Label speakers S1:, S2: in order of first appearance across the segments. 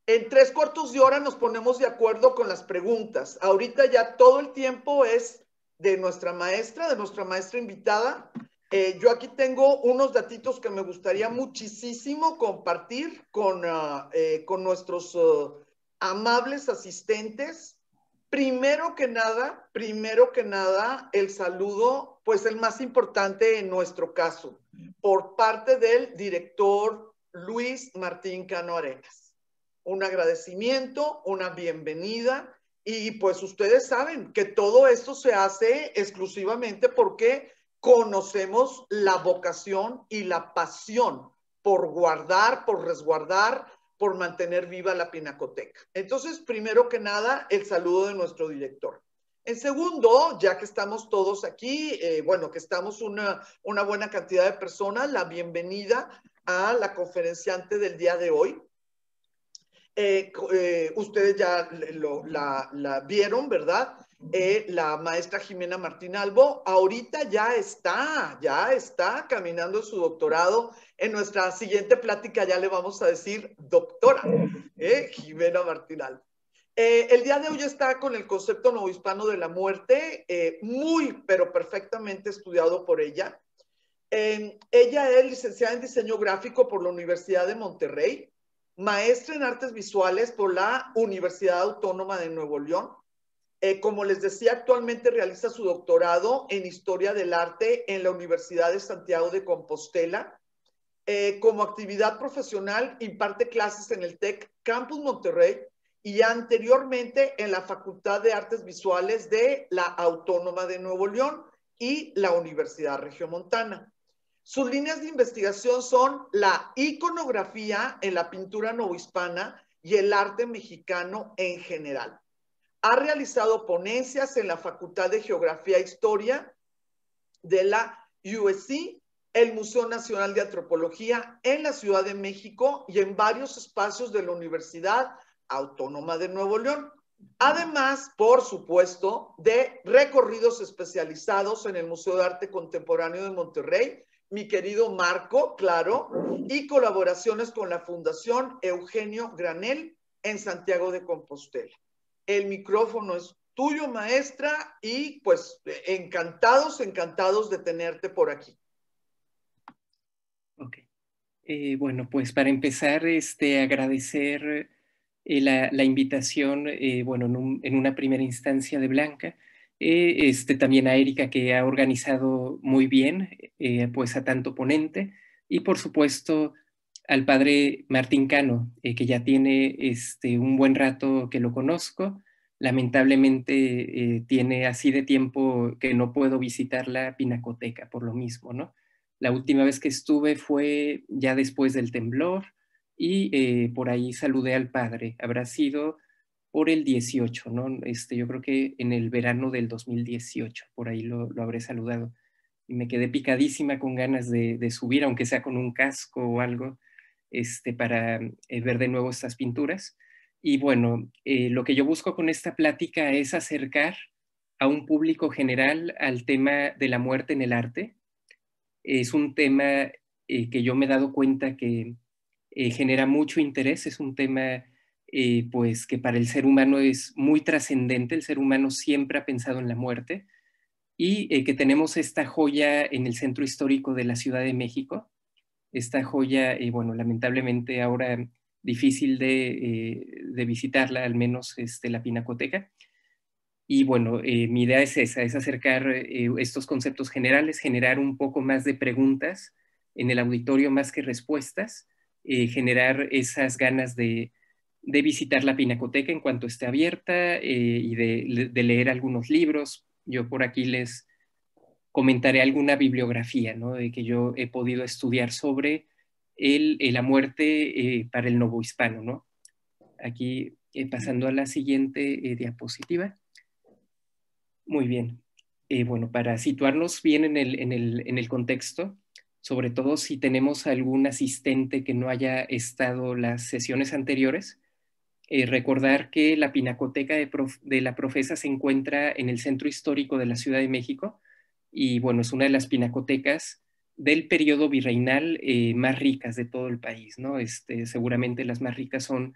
S1: En 3/4 de hora nos ponemos de acuerdo con las preguntas. Ahorita ya todo el tiempo es de nuestra maestra invitada. Yo aquí tengo unos datitos que me gustaría muchísimo compartir con nuestros amables asistentes. Primero que nada, el saludo, pues el más importante en nuestro caso, por parte del director Luis Martín Cano Arenas. Un agradecimiento, una bienvenida, y pues ustedes saben que todo esto se hace exclusivamente porque conocemos la vocación y la pasión por guardar, por resguardar, por mantener viva la Pinacoteca. Entonces, primero que nada, el saludo de nuestro director. En segundo, ya que estamos todos aquí, bueno, que estamos una buena cantidad de personas, la bienvenida a la conferenciante del día de hoy. Ustedes ya la vieron, ¿verdad? La maestra Jimena Martín Albo ahorita ya está caminando en su doctorado. En nuestra siguiente plática ya le vamos a decir doctora, Jimena Martín Albo. El día de hoy está con el concepto novohispano de la muerte, muy, pero perfectamente estudiado por ella. Ella es licenciada en diseño gráfico por la Universidad de Monterrey, maestra en artes visuales por la Universidad Autónoma de Nuevo León. Como les decía, actualmente realiza su doctorado en Historia del Arte en la Universidad de Santiago de Compostela. Como actividad profesional, imparte clases en el TEC Campus Monterrey y anteriormente en la Facultad de Artes Visuales de la Autónoma de Nuevo León y la Universidad Regiomontana. Sus líneas de investigación son la iconografía en la pintura novohispana y el arte mexicano en general. Ha realizado ponencias en la Facultad de Geografía e Historia de la USC, el Museo Nacional de Antropología en la Ciudad de México y en varios espacios de la Universidad Autónoma de Nuevo León. Además, por supuesto, de recorridos especializados en el Museo de Arte Contemporáneo de Monterrey, mi querido Marco, claro, y colaboraciones con la Fundación Eugenio Granel en Santiago de Compostela. El micrófono es tuyo, maestra, y pues encantados de tenerte por aquí.
S2: Ok. Bueno, pues para empezar, agradecer la invitación, bueno, en una primera instancia de Blanca, también a Erika, que ha organizado muy bien, pues a tanto ponente, y por supuesto al padre Martín Cano, que ya tiene un buen rato que lo conozco. Lamentablemente tiene así de tiempo que no puedo visitar la Pinacoteca por lo mismo, ¿no? La última vez que estuve fue ya después del temblor y por ahí saludé al padre. Habrá sido por el 18, ¿no? Yo creo que en el verano del 2018, por ahí lo habré saludado. Y me quedé picadísima con ganas de subir, aunque sea con un casco o algo, para ver de nuevo estas pinturas. Y bueno, lo que yo busco con esta plática es acercar a un público general al tema de la muerte en el arte. Es un tema que yo me he dado cuenta que genera mucho interés, es un tema pues que para el ser humano es muy trascendente, el ser humano siempre ha pensado en la muerte y que tenemos esta joya en el centro histórico de la Ciudad de México, esta joya, bueno, lamentablemente ahora difícil de visitarla, al menos la Pinacoteca. Y bueno, mi idea es esa, es acercar estos conceptos generales, generar un poco más de preguntas en el auditorio más que respuestas, generar esas ganas de visitar la Pinacoteca en cuanto esté abierta y de leer algunos libros. Yo por aquí les comentaré alguna bibliografía, ¿no? De que yo he podido estudiar sobre la muerte para el novohispano, ¿no? Aquí pasando a la siguiente diapositiva. Muy bien. Bueno, para situarnos bien en el contexto, sobre todo si tenemos algún asistente que no haya estado las sesiones anteriores, recordar que la Pinacoteca de la Profesa se encuentra en el centro histórico de la Ciudad de México y bueno, es una de las pinacotecas del periodo virreinal más ricas de todo el país, ¿no? Seguramente las más ricas son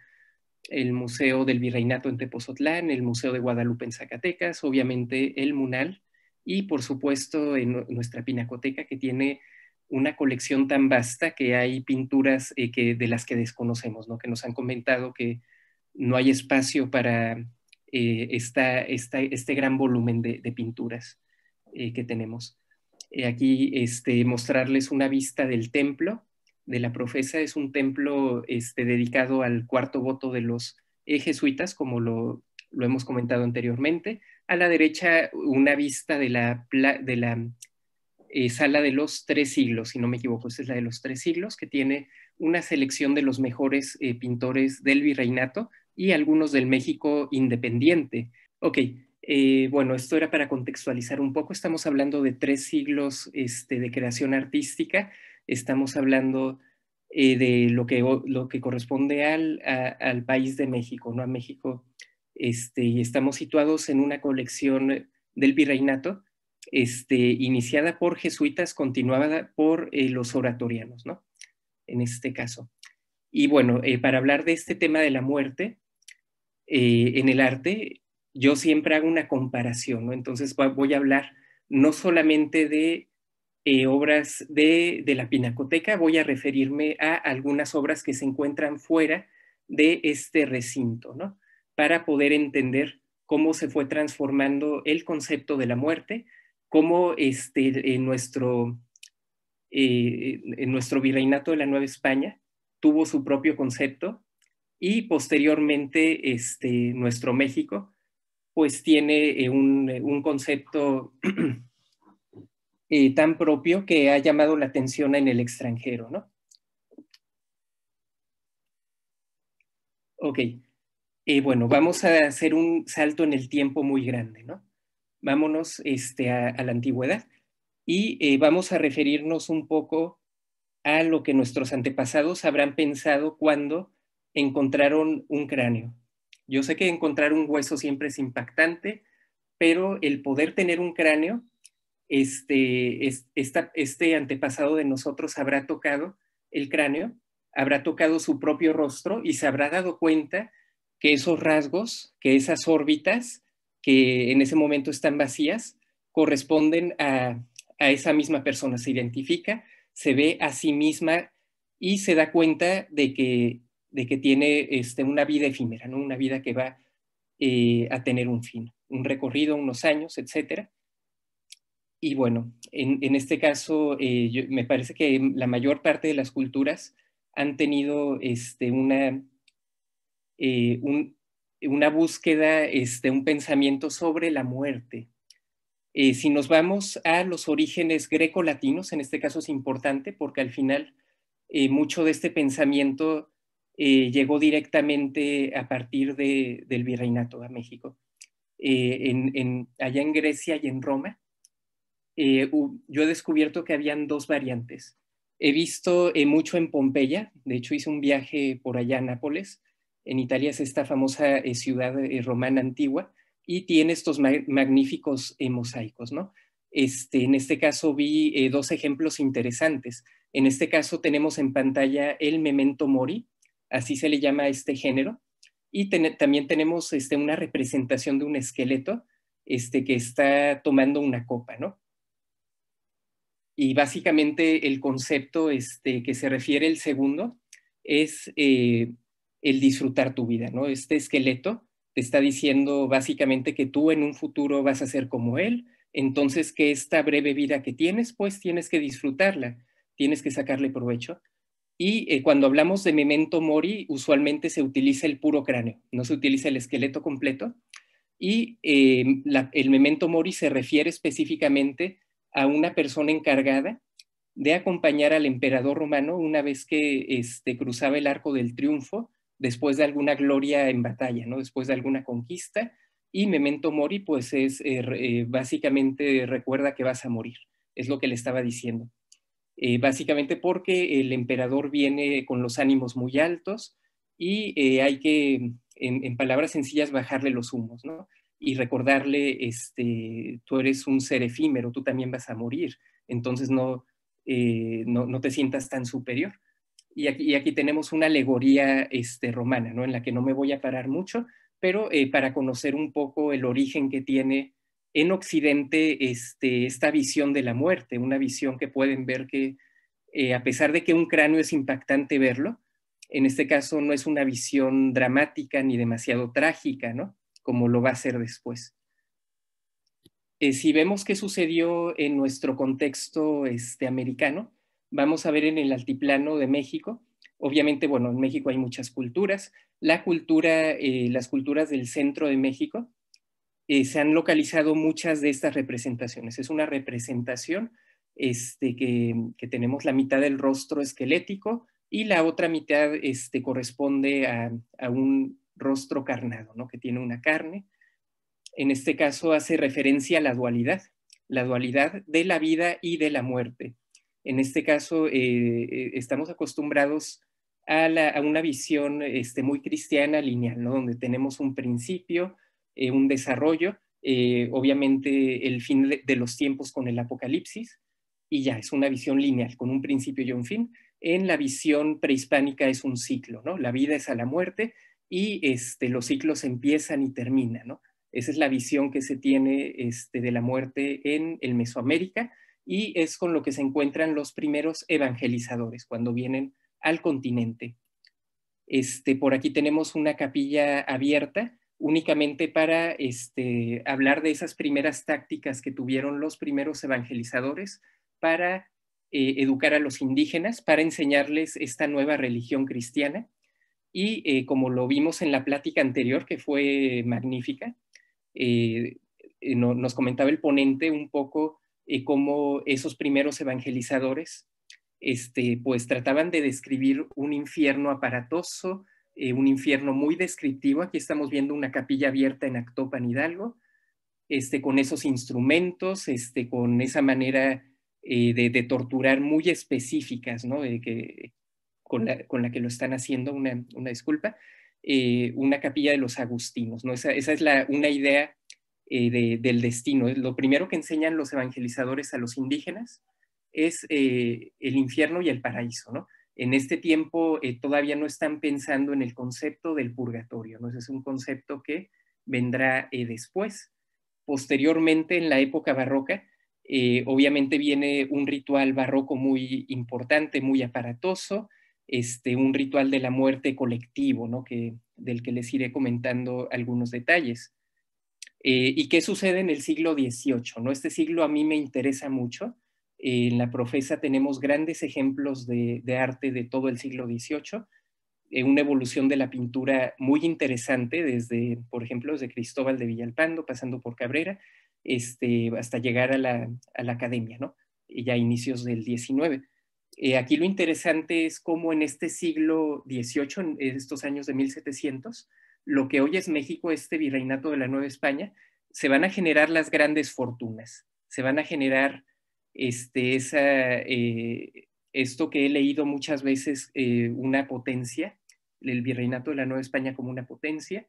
S2: el Museo del Virreinato en Tepozotlán, el Museo de Guadalupe en Zacatecas, obviamente el MUNAL y por supuesto en nuestra pinacoteca que tiene una colección tan vasta que hay pinturas de las que desconocemos, ¿no? Que nos han comentado que no hay espacio para este gran volumen de pinturas que tenemos. Aquí mostrarles una vista del templo de la Profesa. Es un templo dedicado al cuarto voto de los jesuitas, como lo hemos comentado anteriormente. A la derecha, una vista de la Sala de los Tres Siglos, si no me equivoco, esta es la de los Tres Siglos, que tiene una selección de los mejores pintores del virreinato y algunos del México independiente. Ok, bueno, esto era para contextualizar un poco. Estamos hablando de 3 siglos de creación artística. Estamos hablando de lo que corresponde al país de México, ¿no? A México. Y estamos situados en una colección del virreinato, iniciada por jesuitas, continuada por los oratorianos, ¿no? En este caso. Y bueno, para hablar de este tema de la muerte en el arte, yo siempre hago una comparación, ¿no? Entonces voy a hablar no solamente de obras de la Pinacoteca, voy a referirme a algunas obras que se encuentran fuera de este recinto, ¿no? Para poder entender cómo se fue transformando el concepto de la muerte, cómo en nuestro virreinato de la Nueva España tuvo su propio concepto y posteriormente nuestro México pues tiene un concepto tan propio que ha llamado la atención en el extranjero, ¿no? Ok, bueno, vamos a hacer un salto en el tiempo muy grande, ¿no? Vámonos a la antigüedad y vamos a referirnos un poco a lo que nuestros antepasados habrán pensado cuando encontraron un cráneo. Yo sé que encontrar un hueso siempre es impactante, pero el poder tener un cráneo, este antepasado de nosotros habrá tocado el cráneo, habrá tocado su propio rostro y se habrá dado cuenta que esos rasgos, que esas órbitas que en ese momento están vacías, corresponden a esa misma persona. Se identifica, se ve a sí misma y se da cuenta de que tiene una vida efímera, ¿no? Una vida que va a tener un fin, un recorrido, unos años, etcétera. Y bueno, en este caso, me parece que la mayor parte de las culturas han tenido eh, un, una búsqueda, un pensamiento sobre la muerte. Si nos vamos a los orígenes greco-latinos, en este caso es importante porque al final mucho de este pensamiento llegó directamente a partir del virreinato a México. Allá en Grecia y en Roma, yo he descubierto que habían dos variantes. He visto mucho en Pompeya, de hecho hice un viaje por allá a Nápoles, en Italia es esta famosa ciudad romana antigua, y tiene estos magníficos mosaicos, ¿no? En este caso vi dos ejemplos interesantes. En este caso tenemos en pantalla el memento mori, así se le llama a este género, y también tenemos una representación de un esqueleto que está tomando una copa, ¿no? Y básicamente el concepto que se refiere el segundo es el disfrutar tu vida, ¿no? Este esqueleto te está diciendo básicamente que tú en un futuro vas a ser como él, entonces que esta breve vida que tienes, pues tienes que disfrutarla, tienes que sacarle provecho. Y cuando hablamos de memento mori, usualmente se utiliza el puro cráneo, no se utiliza el esqueleto completo. Y el memento mori se refiere específicamente a una persona encargada de acompañar al emperador romano una vez que cruzaba el Arco del Triunfo, después de alguna gloria en batalla, ¿no? Después de alguna conquista. Y memento mori, pues es básicamente recuerda que vas a morir, es lo que le estaba diciendo. Básicamente porque el emperador viene con los ánimos muy altos y hay que, en palabras sencillas, bajarle los humos, ¿no? Y recordarle, tú eres un ser efímero, tú también vas a morir, entonces no te sientas tan superior. y aquí tenemos una alegoría romana, ¿no? En la que no me voy a parar mucho, pero para conocer un poco el origen que tiene en Occidente esta visión de la muerte, una visión que pueden ver que a pesar de que un cráneo es impactante verlo, en este caso no es una visión dramática ni demasiado trágica, ¿no? Como lo va a ser después. Si vemos qué sucedió en nuestro contexto americano, vamos a ver en el altiplano de México. Obviamente, bueno, en México hay muchas culturas. Las culturas del centro de México, se han localizado muchas de estas representaciones. Es una representación que tenemos la mitad del rostro esquelético y la otra mitad corresponde a un rostro carnado, ¿no? Que tiene una carne. En este caso hace referencia a la dualidad de la vida y de la muerte. En este caso estamos acostumbrados a una visión muy cristiana lineal, ¿no? Donde tenemos un principio, un desarrollo, obviamente el fin de los tiempos con el Apocalipsis, y ya es una visión lineal, con un principio y un fin. En la visión prehispánica es un ciclo, ¿no? La vida es a la muerte y los ciclos empiezan y terminan, ¿no? Esa es la visión que se tiene de la muerte en el Mesoamérica y es con lo que se encuentran los primeros evangelizadores cuando vienen al continente. Por aquí tenemos una capilla abierta únicamente para hablar de esas primeras tácticas que tuvieron los primeros evangelizadores para educar a los indígenas, para enseñarles esta nueva religión cristiana. Y como lo vimos en la plática anterior, que fue magnífica, nos comentaba el ponente un poco cómo esos primeros evangelizadores pues trataban de describir un infierno aparatoso, un infierno muy descriptivo. Aquí estamos viendo una capilla abierta en Actopan, Hidalgo, con esos instrumentos, con esa manera de torturar muy específicas, ¿no? Con la que lo están haciendo, una disculpa, una capilla de los agustinos, ¿no? Esa es una idea del destino. Lo primero que enseñan los evangelizadores a los indígenas es el infierno y el paraíso, ¿no? En este tiempo todavía no están pensando en el concepto del purgatorio, ¿no? Ese es un concepto que vendrá después. Posteriormente, en la época barroca, obviamente viene un ritual barroco muy importante, muy aparatoso, un ritual de la muerte colectivo, ¿no? Del que les iré comentando algunos detalles. ¿Y qué sucede en el siglo XVIII? ¿No? Este siglo a mí me interesa mucho. En la Profesa tenemos grandes ejemplos de arte de todo el siglo XVIII, una evolución de la pintura muy interesante, desde, por ejemplo, desde Cristóbal de Villalpando, pasando por Cabrera, hasta llegar a la academia, ¿no? Y ya a inicios del XIX. Aquí lo interesante es cómo en este siglo XVIII, en estos años de 1700, lo que hoy es México, este virreinato de la Nueva España, se van a generar las grandes fortunas, se van a generar esto que he leído muchas veces, una potencia, el virreinato de la Nueva España como una potencia,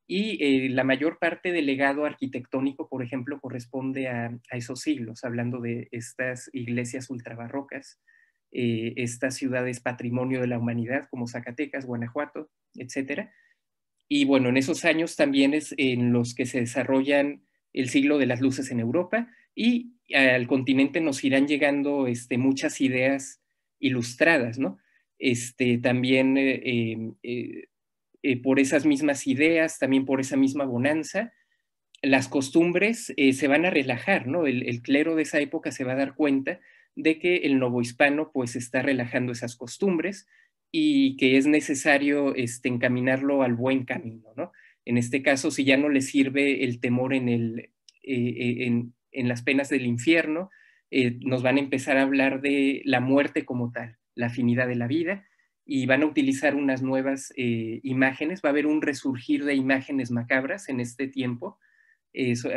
S2: y la mayor parte del legado arquitectónico, por ejemplo, corresponde a esos siglos, hablando de estas iglesias ultrabarrocas, estas ciudades patrimonio de la humanidad como Zacatecas, Guanajuato, etcétera. Y bueno, en esos años también es en los que se desarrollan el siglo de las luces en Europa y al continente nos irán llegando muchas ideas ilustradas, ¿no? También por esas mismas ideas, también por esa misma bonanza, las costumbres se van a relajar, ¿no? El clero de esa época se va a dar cuenta de que el novohispano pues está relajando esas costumbres y que es necesario encaminarlo al buen camino, ¿no? En este caso, si ya no le sirve el temor en las penas del infierno, nos van a empezar a hablar de la muerte como tal, la finidad de la vida, y van a utilizar unas nuevas imágenes, va a haber un resurgir de imágenes macabras en este tiempo,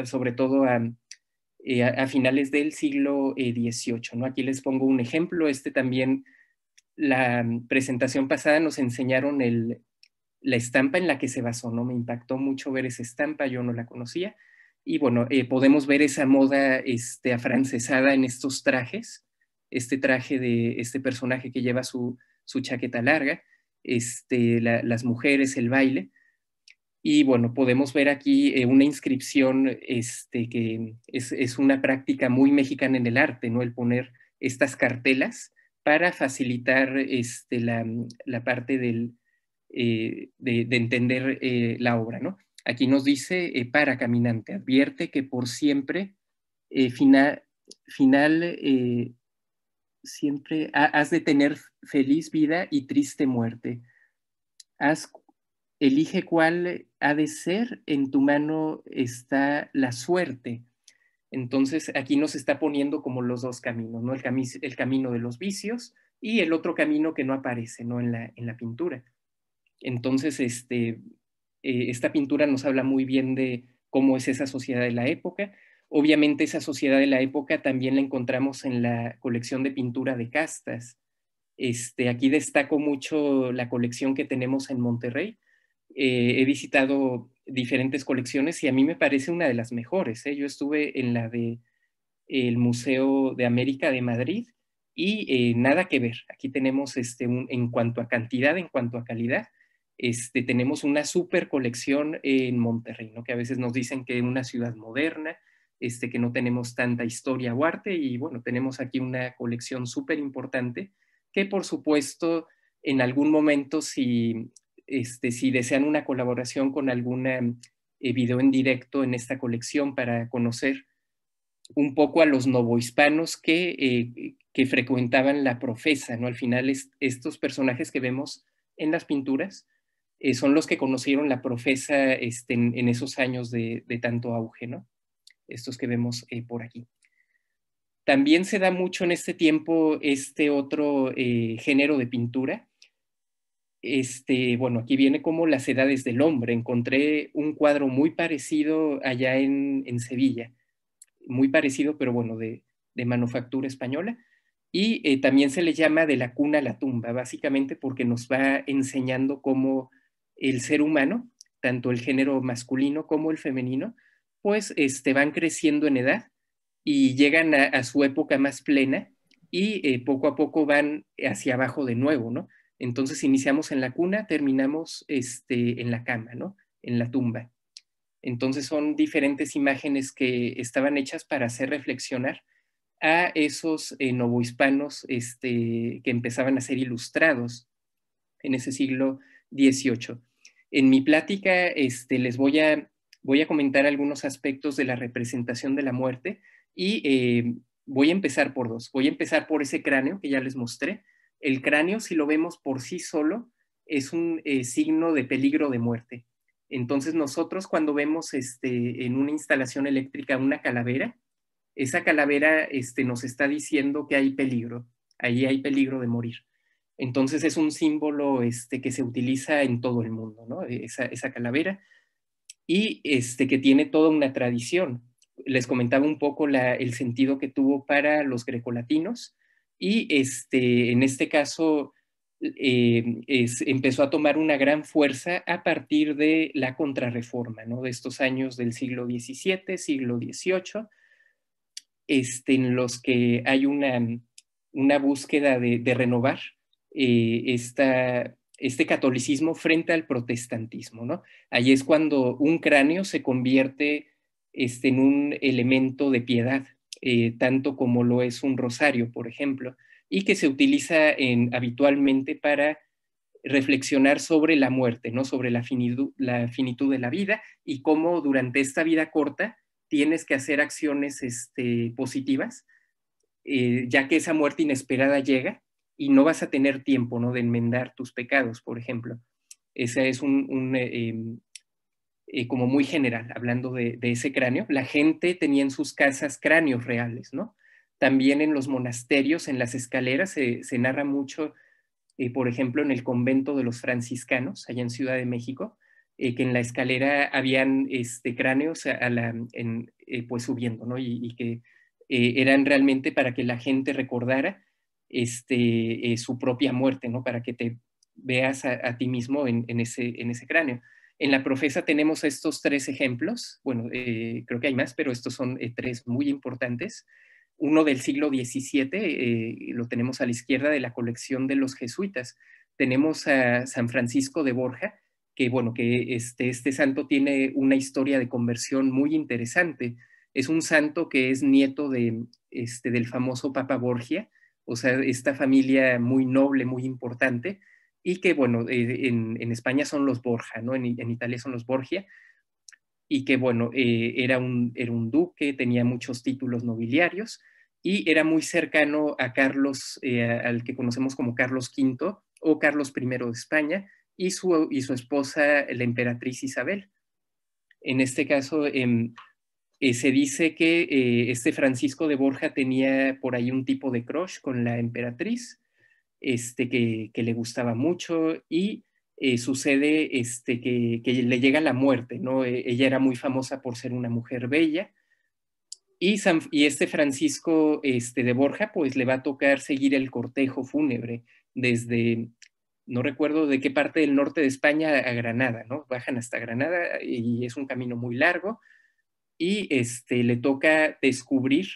S2: sobre todo a finales del siglo XVIII, ¿no? Aquí les pongo un ejemplo. También, la presentación pasada nos enseñaron la estampa en la que se basó, ¿no? Me impactó mucho ver esa estampa, yo no la conocía. Y bueno, podemos ver esa moda afrancesada en estos trajes, este traje de este personaje que lleva su su chaqueta larga, las mujeres, el baile. Y bueno, podemos ver aquí una inscripción que es una práctica muy mexicana en el arte, ¿no? El poner estas cartelas para facilitar la parte de entender la obra, ¿no? Aquí nos dice, para caminante, advierte que por siempre, final siempre has de tener feliz vida y triste muerte. Haz Elige cuál ha de ser, en tu mano está la suerte. Entonces aquí nos está poniendo como los dos caminos, ¿no? El camino de los vicios y el otro camino que no aparece, ¿no? En la pintura. Entonces, esta pintura nos habla muy bien de cómo es esa sociedad de la época. Obviamente esa sociedad de la época también la encontramos en la colección de pintura de castas. Aquí destaco mucho la colección que tenemos en Monterrey. He visitado diferentes colecciones y a mí me parece una de las mejores, ¿eh? Yo estuve en la de el Museo de América de Madrid y nada que ver. Aquí tenemos en cuanto a cantidad, en cuanto a calidad, tenemos una super colección en Monterrey, ¿no? Que a veces nos dicen que es una ciudad moderna, que no tenemos tanta historia o arte, y bueno, tenemos aquí una colección súper importante que por supuesto en algún momento si desean una colaboración con alguna video en directo en esta colección para conocer un poco a los novohispanos que frecuentaban la profesa, ¿no? Al final estos personajes que vemos en las pinturas son los que conocieron la profesa en esos años de tanto auge, ¿no? Estos que vemos por aquí. También se da mucho en este tiempo este otro género de pintura. Bueno, aquí viene como las edades del hombre. Encontré un cuadro muy parecido allá en Sevilla, muy parecido, pero bueno, de manufactura española. Y también se le llama de la cuna a la tumba, básicamente porque nos va enseñando cómo el ser humano, tanto el género masculino como el femenino, pues van creciendo en edad y llegan a su época más plena y poco a poco van hacia abajo de nuevo, ¿no? Entonces iniciamos en la cuna, terminamos en la cama, ¿no? En la tumba. Entonces son diferentes imágenes que estaban hechas para hacer reflexionar a esos novohispanos que empezaban a ser ilustrados en ese siglo XVIII. En mi plática les voy a comentar algunos aspectos de la representación de la muerte y voy a empezar por dos. Voy a empezar por ese cráneo que ya les mostré. El cráneo, si lo vemos por sí solo, es un signo de peligro de muerte. Entonces nosotros cuando vemos en una instalación eléctrica una calavera, esa calavera nos está diciendo que hay peligro, ahí hay peligro de morir. Entonces es un símbolo que se utiliza en todo el mundo, ¿no? Esa calavera, y que tiene toda una tradición. Les comentaba un poco el sentido que tuvo para los grecolatinos, y en este caso empezó a tomar una gran fuerza a partir de la Contrarreforma, ¿no? De estos años del siglo XVII, siglo XVIII, en los que hay una búsqueda de renovar este catolicismo frente al protestantismo, ¿no? Ahí es cuando un cráneo se convierte en un elemento de piedad, tanto como lo es un rosario, por ejemplo, y que se utiliza habitualmente para reflexionar sobre la muerte, ¿no? Sobre la finitud de la vida y cómo durante esta vida corta tienes que hacer acciones positivas, ya que esa muerte inesperada llega y no vas a tener tiempo, ¿no? De enmendar tus pecados, por ejemplo. Ese es como muy general, hablando de ese cráneo. La gente tenía en sus casas cráneos reales, ¿no? También en los monasterios, en las escaleras, se narra mucho, por ejemplo, en el convento de los franciscanos, allá en Ciudad de México, que en la escalera habían cráneos pues subiendo, ¿no? Y que eran realmente para que la gente recordara su propia muerte, ¿no? Para que te veas a ti mismo en ese cráneo. En la profesa tenemos estos tres ejemplos, bueno, creo que hay más, pero estos son tres muy importantes. uno del siglo XVII, lo tenemos a la izquierda de la colección de los jesuitas. Tenemos a San Francisco de Borja, que bueno, que este santo tiene una historia de conversión muy interesante. Es un santo que es nieto del famoso Papa Borgia, o sea, esta familia muy noble, muy importante, y que bueno, en España son los Borja, ¿no? En Italia son los Borgia, y que bueno, era un duque, tenía muchos títulos nobiliarios y era muy cercano a Carlos, al que conocemos como Carlos V o Carlos I de España, y su esposa, la emperatriz Isabel. En este caso, se dice que este Francisco de Borja tenía por ahí un tipo de crush con la emperatriz, que le gustaba mucho, y sucede que le llega la muerte, ¿no? Ella era muy famosa por ser una mujer bella, y este Francisco de Borja, pues le va a tocar seguir el cortejo fúnebre desde, no recuerdo de qué parte del norte de España a Granada, ¿no? Bajan hasta Granada y es un camino muy largo, y le toca descubrir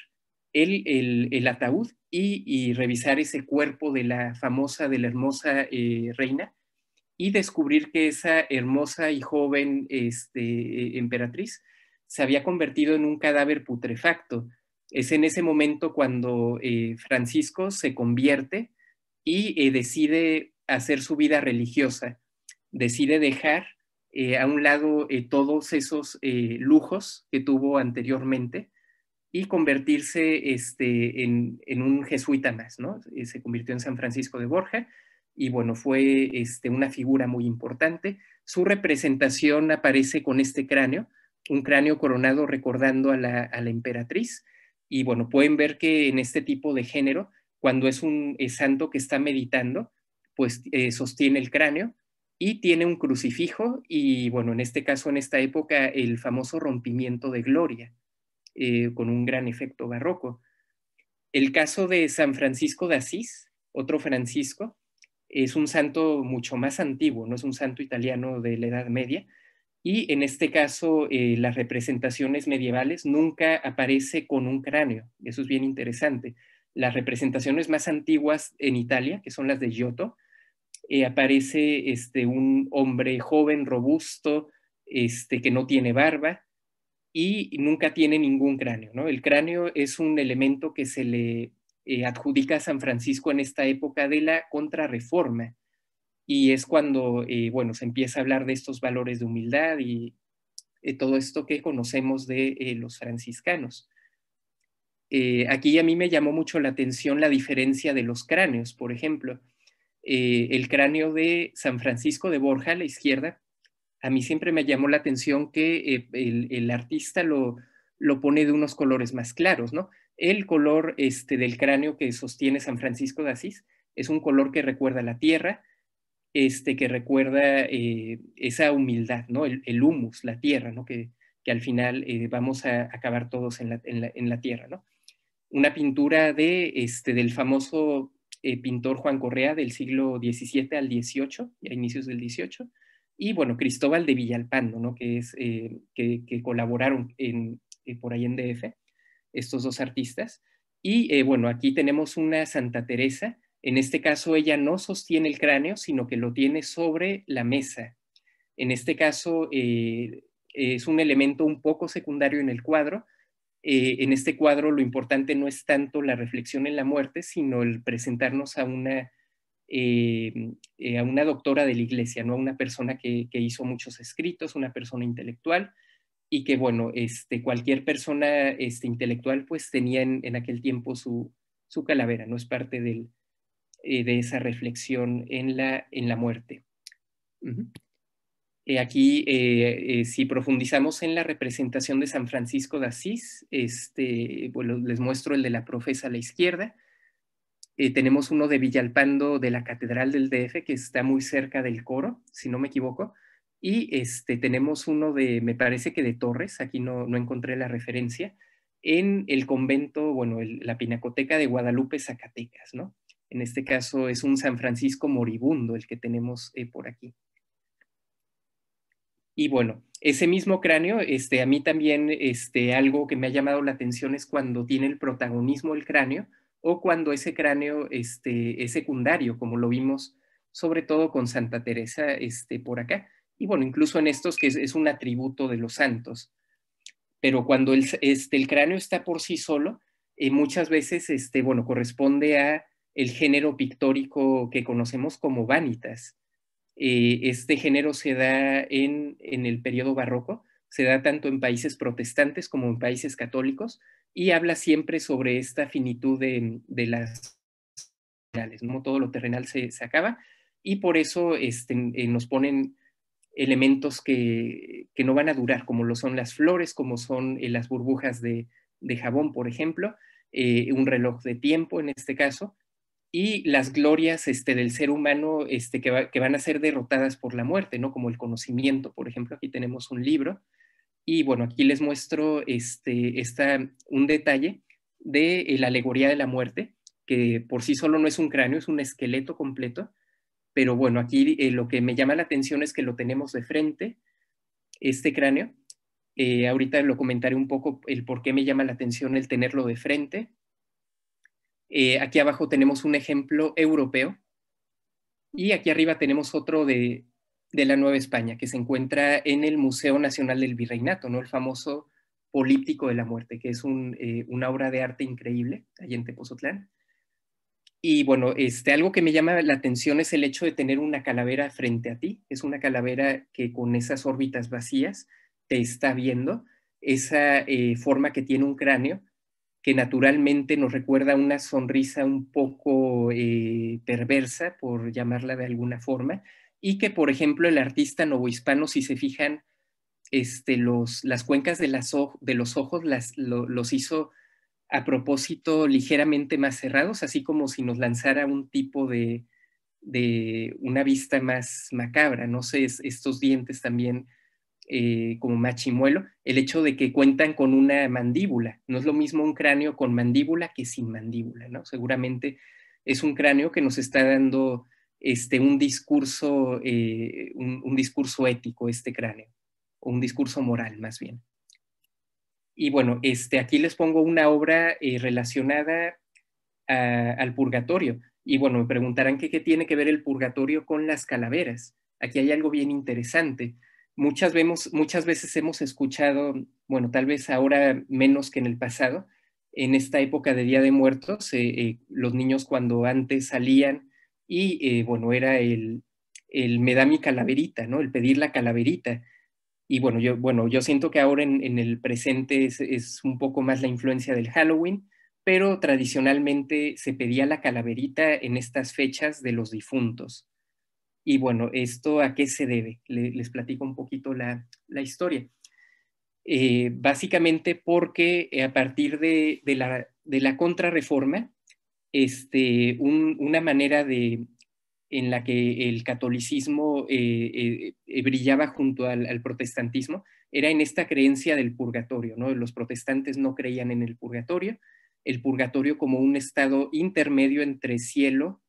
S2: el ataúd y revisar ese cuerpo de la famosa, de la hermosa reina, y descubrir que esa hermosa y joven emperatriz se había convertido en un cadáver putrefacto. Es en ese momento cuando Francisco se convierte y decide hacer su vida religiosa, decide dejar a un lado todos esos lujos que tuvo anteriormente y convertirse en un jesuita más, ¿no? Se convirtió en San Francisco de Borja y bueno, fue una figura muy importante. Su representación aparece con este cráneo, un cráneo coronado recordando a la emperatriz, y bueno, pueden ver que en este tipo de género, cuando es un santo que está meditando, pues sostiene el cráneo y tiene un crucifijo y bueno, en este caso, en esta época, el famoso rompimiento de gloria, con un gran efecto barroco. El caso de San Francisco de Asís, otro Francisco, es un santo mucho más antiguo, no es un santo italiano de la Edad Media, y en este caso las representaciones medievales nunca aparece con un cráneo, eso es bien interesante. Las representaciones más antiguas en Italia, que son las de Giotto, aparece un hombre joven, robusto, que no tiene barba, y nunca tiene ningún cráneo, ¿no? El cráneo es un elemento que se le adjudica a San Francisco en esta época de la Contrarreforma, y es cuando, bueno, se empieza a hablar de estos valores de humildad y todo esto que conocemos de los franciscanos. Aquí a mí me llamó mucho la atención la diferencia de los cráneos, por ejemplo. El cráneo de San Francisco de Borja, a la izquierda, a mí siempre me llamó la atención que el artista lo pone de unos colores más claros, ¿no? El color del cráneo que sostiene San Francisco de Asís es un color que recuerda la tierra, que recuerda esa humildad, ¿no? El humus, la tierra, ¿no? Que al final vamos a acabar todos en la tierra, ¿no? Una pintura del famoso pintor Juan Correa del siglo XVII al XVIII, a inicios del XVIII, y bueno, Cristóbal de Villalpando, ¿no? Que colaboraron por ahí en DF, estos dos artistas. Y bueno, aquí tenemos una Santa Teresa. En este caso, ella no sostiene el cráneo, sino que lo tiene sobre la mesa. En este caso, es un elemento un poco secundario en el cuadro. En este cuadro lo importante no es tanto la reflexión en la muerte, sino el presentarnos a una doctora de la iglesia, ¿no? A una persona que hizo muchos escritos, una persona intelectual, y que, bueno, cualquier persona intelectual pues tenía en aquel tiempo su calavera, ¿no? Es parte de esa reflexión en la muerte. Uh-huh. Aquí, si profundizamos en la representación de San Francisco de Asís, bueno, les muestro el de la profesa a la izquierda. Tenemos uno de Villalpando de la Catedral del DF, que está muy cerca del coro, si no me equivoco. Y tenemos uno me parece que de Torres, aquí no encontré la referencia, en el convento, bueno, la Pinacoteca de Guadalupe, Zacatecas, ¿no? En este caso es un San Francisco moribundo el que tenemos por aquí. Y bueno, ese mismo cráneo, a mí también algo que me ha llamado la atención es cuando tiene el protagonismo el cráneo o cuando ese cráneo es secundario, como lo vimos sobre todo con Santa Teresa por acá. Y bueno, incluso en estos que es un atributo de los santos. Pero cuando el cráneo está por sí solo, muchas veces bueno, corresponde a el género pictórico que conocemos como vanitas. Este género se da en el periodo barroco, se da tanto en países protestantes como en países católicos y habla siempre sobre esta finitud de las terrenales, ¿no? Todo lo terrenal se acaba y por eso nos ponen elementos que no van a durar, como lo son las flores, como son las burbujas de jabón, por ejemplo, un reloj de tiempo en este caso, y las glorias del ser humano que van a ser derrotadas por la muerte, ¿no? Como el conocimiento, por ejemplo, aquí tenemos un libro, y bueno, aquí les muestro un detalle de la alegoría de la muerte, que por sí solo no es un cráneo, es un esqueleto completo, pero bueno, aquí lo que me llama la atención es que lo tenemos de frente, este cráneo. Ahorita lo comentaré un poco el por qué me llama la atención el tenerlo de frente. Aquí abajo tenemos un ejemplo europeo y aquí arriba tenemos otro de la Nueva España que se encuentra en el Museo Nacional del Virreinato, ¿no? El famoso Políptico de la Muerte, que es una obra de arte increíble allá en Tepozotlán. Y bueno, algo que me llama la atención es el hecho de tener una calavera frente a ti. Es una calavera que con esas órbitas vacías te está viendo, esa forma que tiene un cráneo, que naturalmente nos recuerda una sonrisa un poco perversa, por llamarla de alguna forma, y que, por ejemplo, el artista novohispano, si se fijan, las cuencas de los ojos los hizo a propósito ligeramente más cerrados, así como si nos lanzara un tipo de una vista más macabra, no sé, estos dientes también como machimuelo, el hecho de que cuentan con una mandíbula, no es lo mismo un cráneo con mandíbula que sin mandíbula, ¿no? Seguramente es un cráneo que nos está dando un discurso ético, este cráneo, o un discurso moral más bien. Y bueno, aquí les pongo una obra relacionada al purgatorio. Y bueno, me preguntarán qué tiene que ver el purgatorio con las calaveras. Aquí hay algo bien interesante. Muchas veces hemos escuchado, bueno, tal vez ahora menos que en el pasado, en esta época de Día de Muertos, los niños cuando antes salían y, bueno, era el me da mi calaverita, ¿no? El pedir la calaverita. Y bueno, yo siento que ahora en el presente es un poco más la influencia del Halloween, pero tradicionalmente se pedía la calaverita en estas fechas de los difuntos. Y bueno, ¿esto a qué se debe? Les platico un poquito la historia. Básicamente porque a partir de la contrarreforma, una manera en la que el catolicismo brillaba junto al protestantismo era en esta creencia del purgatorio, ¿no? Los protestantes no creían en el purgatorio como un estado intermedio entre cielo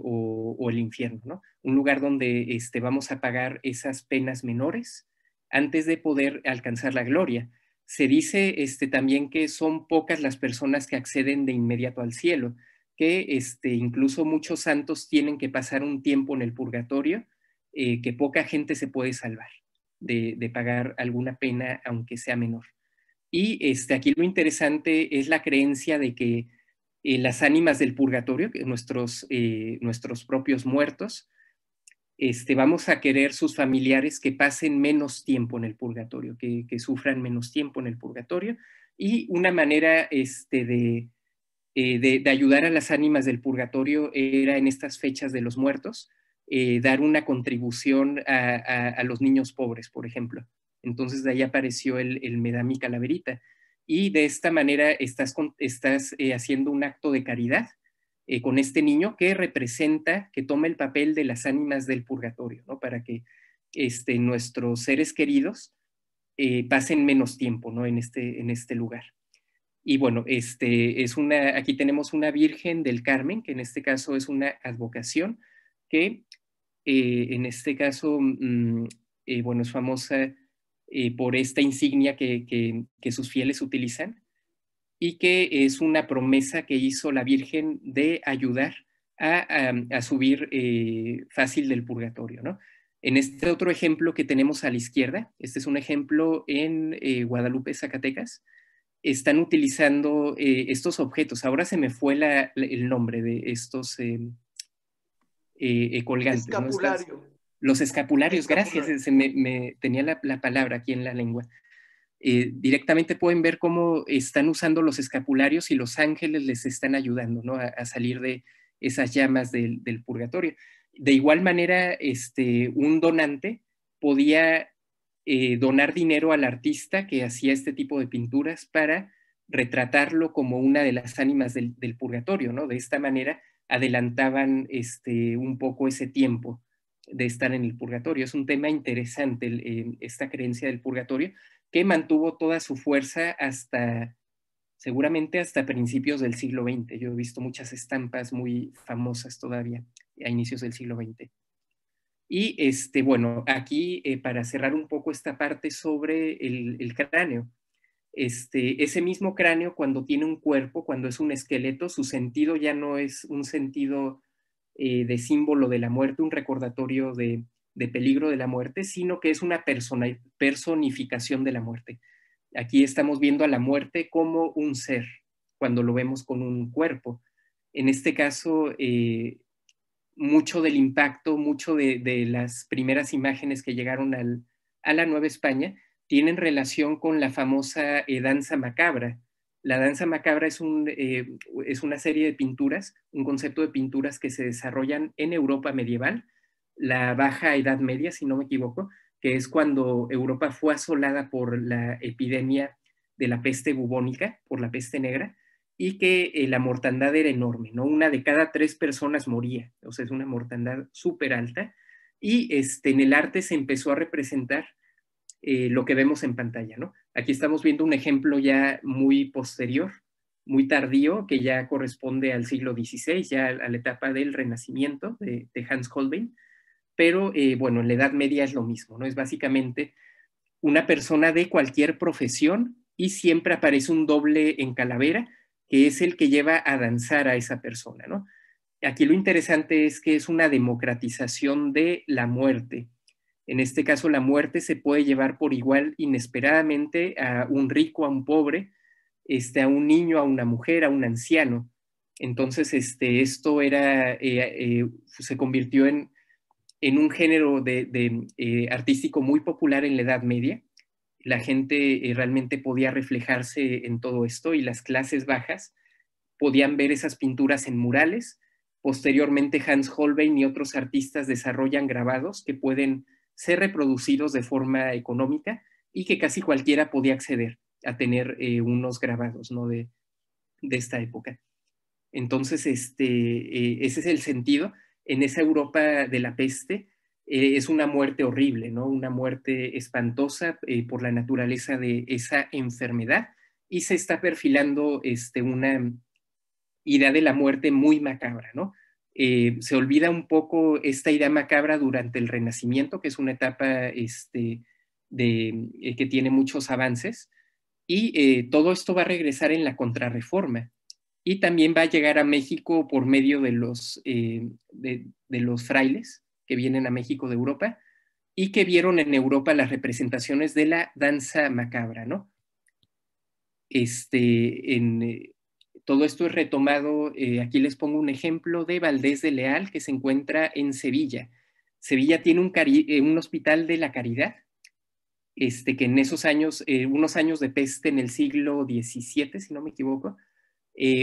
S2: o el infierno, ¿no? Un lugar donde vamos a pagar esas penas menores antes de poder alcanzar la gloria. Se dice también que son pocas las personas que acceden de inmediato al cielo, que incluso muchos santos tienen que pasar un tiempo en el purgatorio, que poca gente se puede salvar de pagar alguna pena, aunque sea menor. Y aquí lo interesante es la creencia de que las ánimas del purgatorio, que nuestros propios muertos, vamos a querer sus familiares que pasen menos tiempo en el purgatorio, que sufran menos tiempo en el purgatorio. Y una manera de ayudar a las ánimas del purgatorio era en estas fechas de los muertos, dar una contribución a los niños pobres, por ejemplo. Entonces de ahí apareció el me da mi calaverita. Y de esta manera estás haciendo un acto de caridad con este niño que representa, que toma el papel de las ánimas del purgatorio, ¿no? Para que nuestros seres queridos pasen menos tiempo, ¿no? En este lugar. Y bueno, aquí tenemos una Virgen del Carmen, que en este caso es una advocación, que en este caso, bueno, es famosa por esta insignia que sus fieles utilizan, y que es una promesa que hizo la Virgen de ayudar a subir fácil del purgatorio, ¿no? En este otro ejemplo que tenemos a la izquierda, este es un ejemplo en Guadalupe, Zacatecas, están utilizando estos objetos. Ahora se me fue el nombre de estos colgantes, ¿no?
S1: Escapulario.
S2: Los escapularios,
S1: Escapulario.
S2: gracias, me tenía la palabra aquí en la lengua. Directamente pueden ver cómo están usando los escapularios y los ángeles les están ayudando, ¿no? a salir de esas llamas del purgatorio. De igual manera, un donante podía donar dinero al artista que hacía este tipo de pinturas para retratarlo como una de las ánimas del purgatorio, ¿no? De esta manera adelantaban un poco ese tiempo de estar en el purgatorio. Es un tema interesante esta creencia del purgatorio, que mantuvo toda su fuerza seguramente hasta principios del siglo XX. Yo he visto muchas estampas muy famosas todavía a inicios del siglo XX. Y bueno, aquí para cerrar un poco esta parte sobre el cráneo, ese mismo cráneo cuando tiene un cuerpo, cuando es un esqueleto, su sentido ya no es un sentido de símbolo de la muerte, un recordatorio de peligro de la muerte, sino que es una personificación de la muerte. Aquí estamos viendo a la muerte como un ser, cuando lo vemos con un cuerpo. En este caso, mucho del impacto, mucho de las primeras imágenes que llegaron a la Nueva España tienen relación con la famosa danza macabra. La danza macabra es una serie de pinturas, un concepto de pinturas que se desarrollan en Europa medieval, la Baja Edad Media, si no me equivoco, que es cuando Europa fue asolada por la epidemia de la peste bubónica, por la peste negra, y que la mortandad era enorme, ¿no? Una de cada 3 personas moría, o sea, es una mortandad súper alta, y en el arte se empezó a representar lo que vemos en pantalla, ¿no? Aquí estamos viendo un ejemplo ya muy posterior, muy tardío, que ya corresponde al siglo XVI, ya a la etapa del Renacimiento de Hans Holbein, pero bueno, en la Edad Media es lo mismo, ¿no? Es básicamente una persona de cualquier profesión y siempre aparece un doble en calavera, que es el que lleva a danzar a esa persona, ¿no? Aquí lo interesante es que es una democratización de la muerte. En este caso, la muerte se puede llevar por igual inesperadamente a un rico, a un pobre, a un niño, a una mujer, a un anciano. Entonces, esto se convirtió en un género artístico muy popular en la Edad Media. La gente realmente podía reflejarse en todo esto y las clases bajas podían ver esas pinturas en murales. Posteriormente, Hans Holbein y otros artistas desarrollan grabados que pueden ser reproducidos de forma económica y que casi cualquiera podía acceder a tener unos grabados, ¿no? de esta época. Entonces, ese es el sentido. En esa Europa de la peste es una muerte horrible, ¿no? Una muerte espantosa por la naturaleza de esa enfermedad, y se está perfilando una idea de la muerte muy macabra, ¿no? Se olvida un poco esta idea macabra durante el Renacimiento, que es una etapa que tiene muchos avances, y todo esto va a regresar en la Contrarreforma, y también va a llegar a México por medio de los frailes que vienen a México de Europa y que vieron en Europa las representaciones de la danza macabra, ¿no? Todo esto es retomado, aquí les pongo un ejemplo de Valdés de Leal, que se encuentra en Sevilla. Sevilla tiene un hospital de la caridad, que en esos años, unos años de peste en el siglo XVII, si no me equivoco,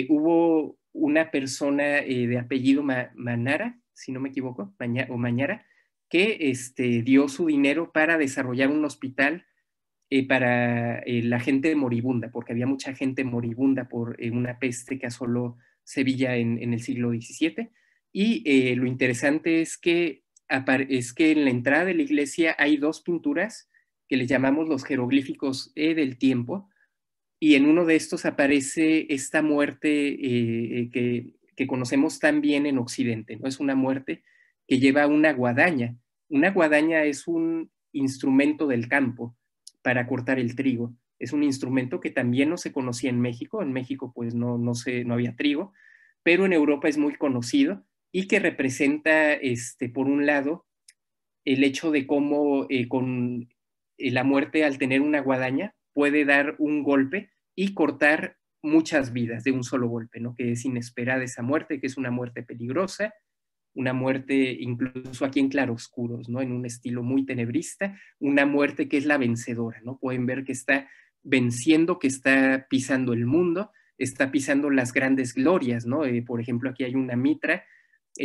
S2: hubo una persona de apellido Manara, si no me equivoco, o Mañara, que dio su dinero para desarrollar un hospital para la gente moribunda, porque había mucha gente moribunda por una peste que asoló Sevilla en el siglo XVII. Y lo interesante es que en la entrada de la iglesia hay 2 pinturas que les llamamos los jeroglíficos del tiempo, y en uno de estos aparece esta muerte que conocemos tan bien en Occidente, ¿no? Es una muerte que lleva una guadaña. Una guadaña es un instrumento del campo, para cortar el trigo. Es un instrumento que también no se conocía en México. En México pues no había trigo, pero en Europa es muy conocido y que representa, por un lado, el hecho de cómo con la muerte, al tener una guadaña, puede dar un golpe y cortar muchas vidas de un solo golpe, ¿no? Que es inesperada esa muerte, que es una muerte peligrosa, una muerte incluso aquí en claroscuros, ¿no? En un estilo muy tenebrista, una muerte que es la vencedora, ¿no? Pueden ver que está venciendo, que está pisando el mundo, está pisando las grandes glorias, ¿no? Por ejemplo, aquí hay una mitra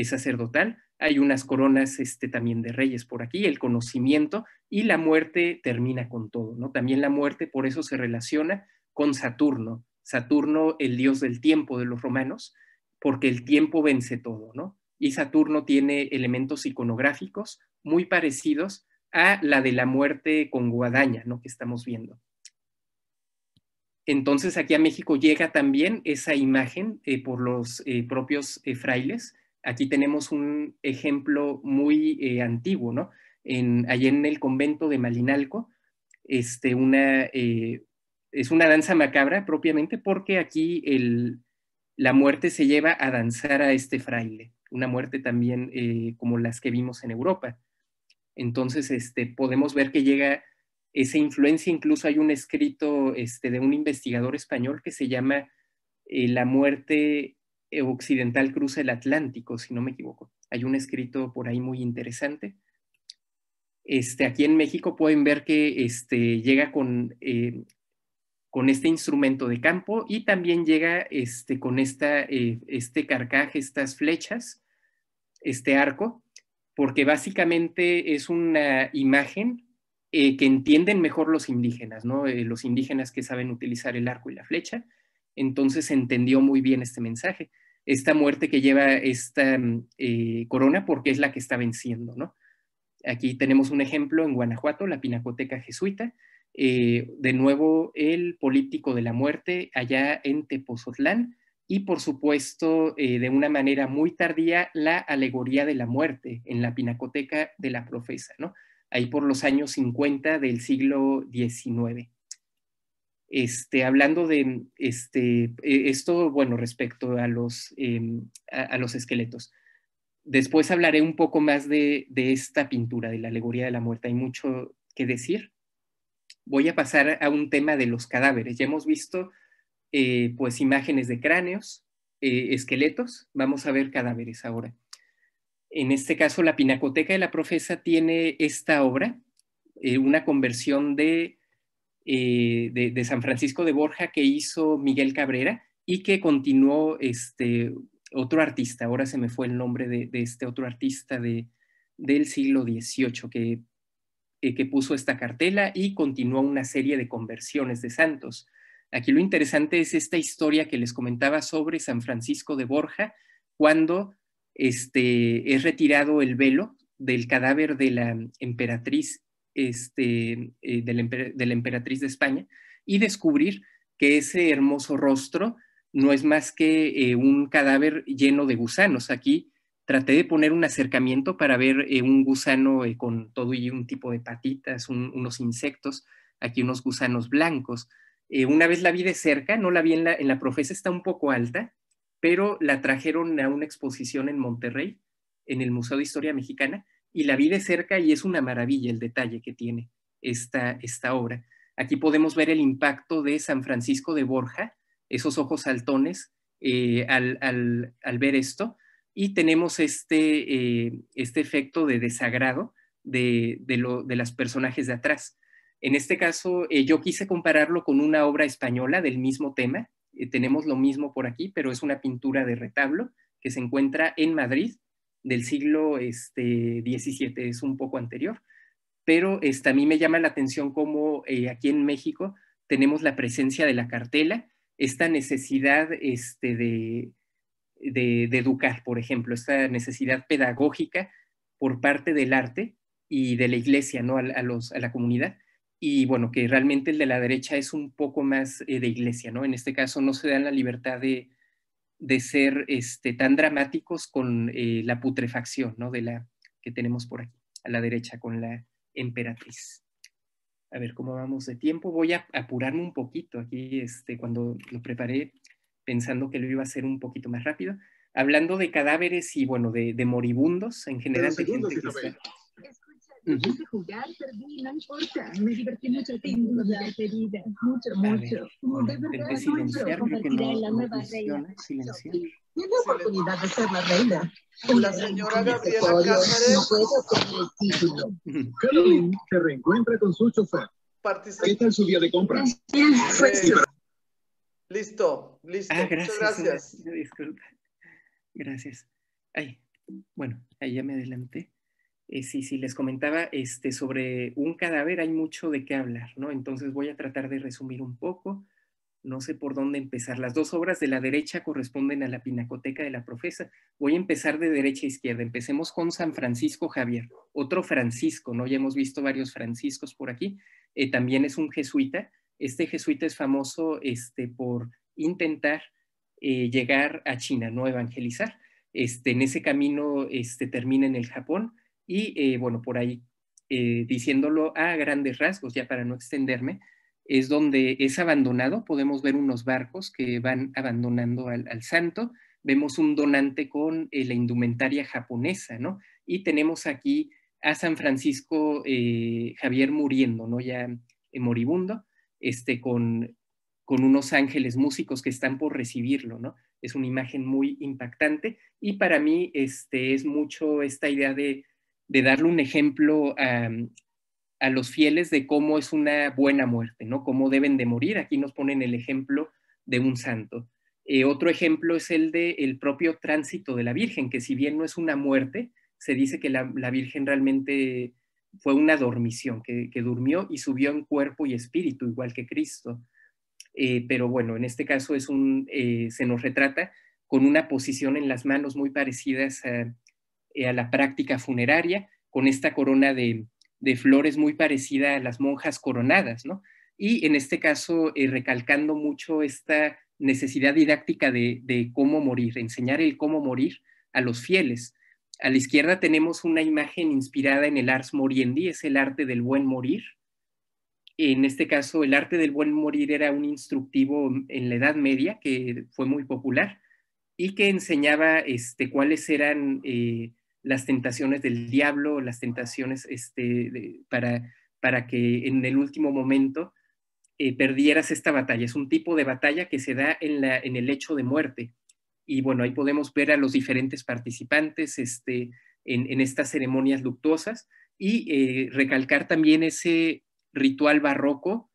S2: sacerdotal, hay unas coronas también de reyes por aquí, el conocimiento, y la muerte termina con todo, ¿no? También la muerte por eso se relaciona con Saturno, Saturno el dios del tiempo de los romanos, porque el tiempo vence todo, ¿no? Y Saturno tiene elementos iconográficos muy parecidos a la de la muerte con guadaña, ¿no? Que estamos viendo. Entonces aquí a México llega también esa imagen por los propios frailes. Aquí tenemos un ejemplo muy antiguo, ¿no? Allá en el convento de Malinalco, es una danza macabra propiamente porque aquí la muerte se lleva a danzar a este fraile, una muerte también como las que vimos en Europa. Entonces, podemos ver que llega esa influencia. Incluso hay un escrito de un investigador español que se llama La muerte occidental cruza el Atlántico, si no me equivoco. Hay un escrito por ahí muy interesante. Aquí en México pueden ver que llega con este instrumento de campo y también llega con este carcaj, estas flechas, este arco, porque básicamente es una imagen que entienden mejor los indígenas, ¿no? Los indígenas que saben utilizar el arco y la flecha. Entonces se entendió muy bien este mensaje. Esta muerte que lleva esta corona porque es la que está venciendo, ¿no? Aquí tenemos un ejemplo en Guanajuato, la Pinacoteca Jesuita. De nuevo, el políptico de la muerte allá en Tepozotlán. Y por supuesto, de una manera muy tardía, la alegoría de la muerte en la Pinacoteca de la Profesa, ¿no? Ahí por los años 50 del siglo XIX. Hablando de esto, bueno, respecto a los esqueletos. Después hablaré un poco más de esta pintura, de la alegoría de la muerte. Hay mucho que decir. Voy a pasar a un tema de los cadáveres. Ya hemos visto pues imágenes de cráneos, esqueletos. Vamos a ver cadáveres ahora. En este caso, la Pinacoteca de la Profesa tiene esta obra, una conversión de San Francisco de Borja que hizo Miguel Cabrera y que continuó otro artista. Ahora se me fue el nombre de este otro artista del siglo XVIII que puso esta cartela y continuó una serie de conversiones de santos. Aquí lo interesante es esta historia que les comentaba sobre San Francisco de Borja, cuando es retirado el velo del cadáver de la emperatriz, de la emperatriz de España, y descubrir que ese hermoso rostro no es más que un cadáver lleno de gusanos. Aquí traté de poner un acercamiento para ver un gusano con todo y un tipo de patitas, unos insectos, aquí unos gusanos blancos. Una vez la vi de cerca, no la vi en la Profesa, está un poco alta, pero la trajeron a una exposición en Monterrey, en el Museo de Historia Mexicana, y la vi de cerca y es una maravilla el detalle que tiene esta obra. Aquí podemos ver el impacto de San Francisco de Borja, esos ojos saltones al ver esto, y tenemos este efecto de desagrado de las personajes de atrás. En este caso, yo quise compararlo con una obra española del mismo tema. Tenemos lo mismo por aquí, pero es una pintura de retablo que se encuentra en Madrid del siglo XVII, es un poco anterior. Pero a mí me llama la atención cómo aquí en México tenemos la presencia de la cartela, esta necesidad de educar, por ejemplo, esta necesidad pedagógica por parte del arte y de la iglesia, ¿no? A la comunidad. Y bueno, que realmente el de la derecha es un poco más de iglesia, ¿no? En este caso no se dan la libertad de ser tan dramáticos con la putrefacción, ¿no? Que tenemos por aquí, a la derecha, con la emperatriz. A ver cómo vamos de tiempo. Voy a apurarme un poquito aquí, cuando lo preparé, pensando que lo iba a hacer un poquito más rápido. Hablando de cadáveres y, bueno, de moribundos, en general, de gente que está...
S3: Escucha, jugar, perdí, no importa. Me divertí mucho, tengo la herida. Mucho, mucho.
S2: Bueno,
S3: De verdad,
S2: intenté silenciar, creo que no funciona silenciar.
S3: Tiene oportunidad de ser la reina.
S1: La señora Gabriela
S3: No
S1: Cázares
S3: puedo con el título.
S4: Caroline se reencuentra con su chofer. ¿Qué tal su día de compras?
S1: Listo.
S2: Ah, gracias.
S1: Muchas gracias.
S2: Disculpa. Gracias. Ay, bueno, ahí ya me adelanté. Sí, les comentaba sobre un cadáver, hay mucho de qué hablar, ¿no? Entonces voy a tratar de resumir un poco. No sé por dónde empezar. Las dos obras de la derecha corresponden a la Pinacoteca de la Profesa. Voy a empezar de derecha a izquierda. Empecemos con San Francisco Javier, otro Francisco, ¿no? Ya hemos visto varios Franciscos por aquí. También es un jesuita. Este jesuita es famoso por intentar llegar a China, no evangelizar. En ese camino termina en el Japón y, bueno, por ahí, diciéndolo a grandes rasgos, ya para no extenderme, es donde es abandonado. Podemos ver unos barcos que van abandonando al santo. Vemos un donante con la indumentaria japonesa, ¿no? Y tenemos aquí a San Francisco Javier muriendo, ¿no? Ya moribundo, con unos ángeles músicos que están por recibirlo, ¿no? Es una imagen muy impactante y para mí es mucho esta idea de darle un ejemplo a los fieles de cómo es una buena muerte, ¿no? Cómo deben de morir. Aquí nos ponen el ejemplo de un santo. Otro ejemplo es el del propio tránsito de la Virgen, que si bien no es una muerte, se dice que la Virgen realmente fue una dormición, que durmió y subió en cuerpo y espíritu, igual que Cristo. Pero bueno, en este caso se nos retrata con una posición en las manos muy parecidas a la práctica funeraria, con esta corona de flores muy parecida a las monjas coronadas, ¿no? Y en este caso, recalcando mucho esta necesidad didáctica de cómo morir, enseñar el cómo morir a los fieles. A la izquierda tenemos una imagen inspirada en el Ars Moriendi, es el arte del buen morir. En este caso, el arte del buen morir era un instructivo en la Edad Media que fue muy popular y que enseñaba cuáles eran las tentaciones del diablo, las tentaciones para que en el último momento perdieras esta batalla. Es un tipo de batalla que se da en el hecho de muerte. Y bueno, ahí podemos ver a los diferentes participantes en estas ceremonias luctuosas y recalcar también ese ritual barroco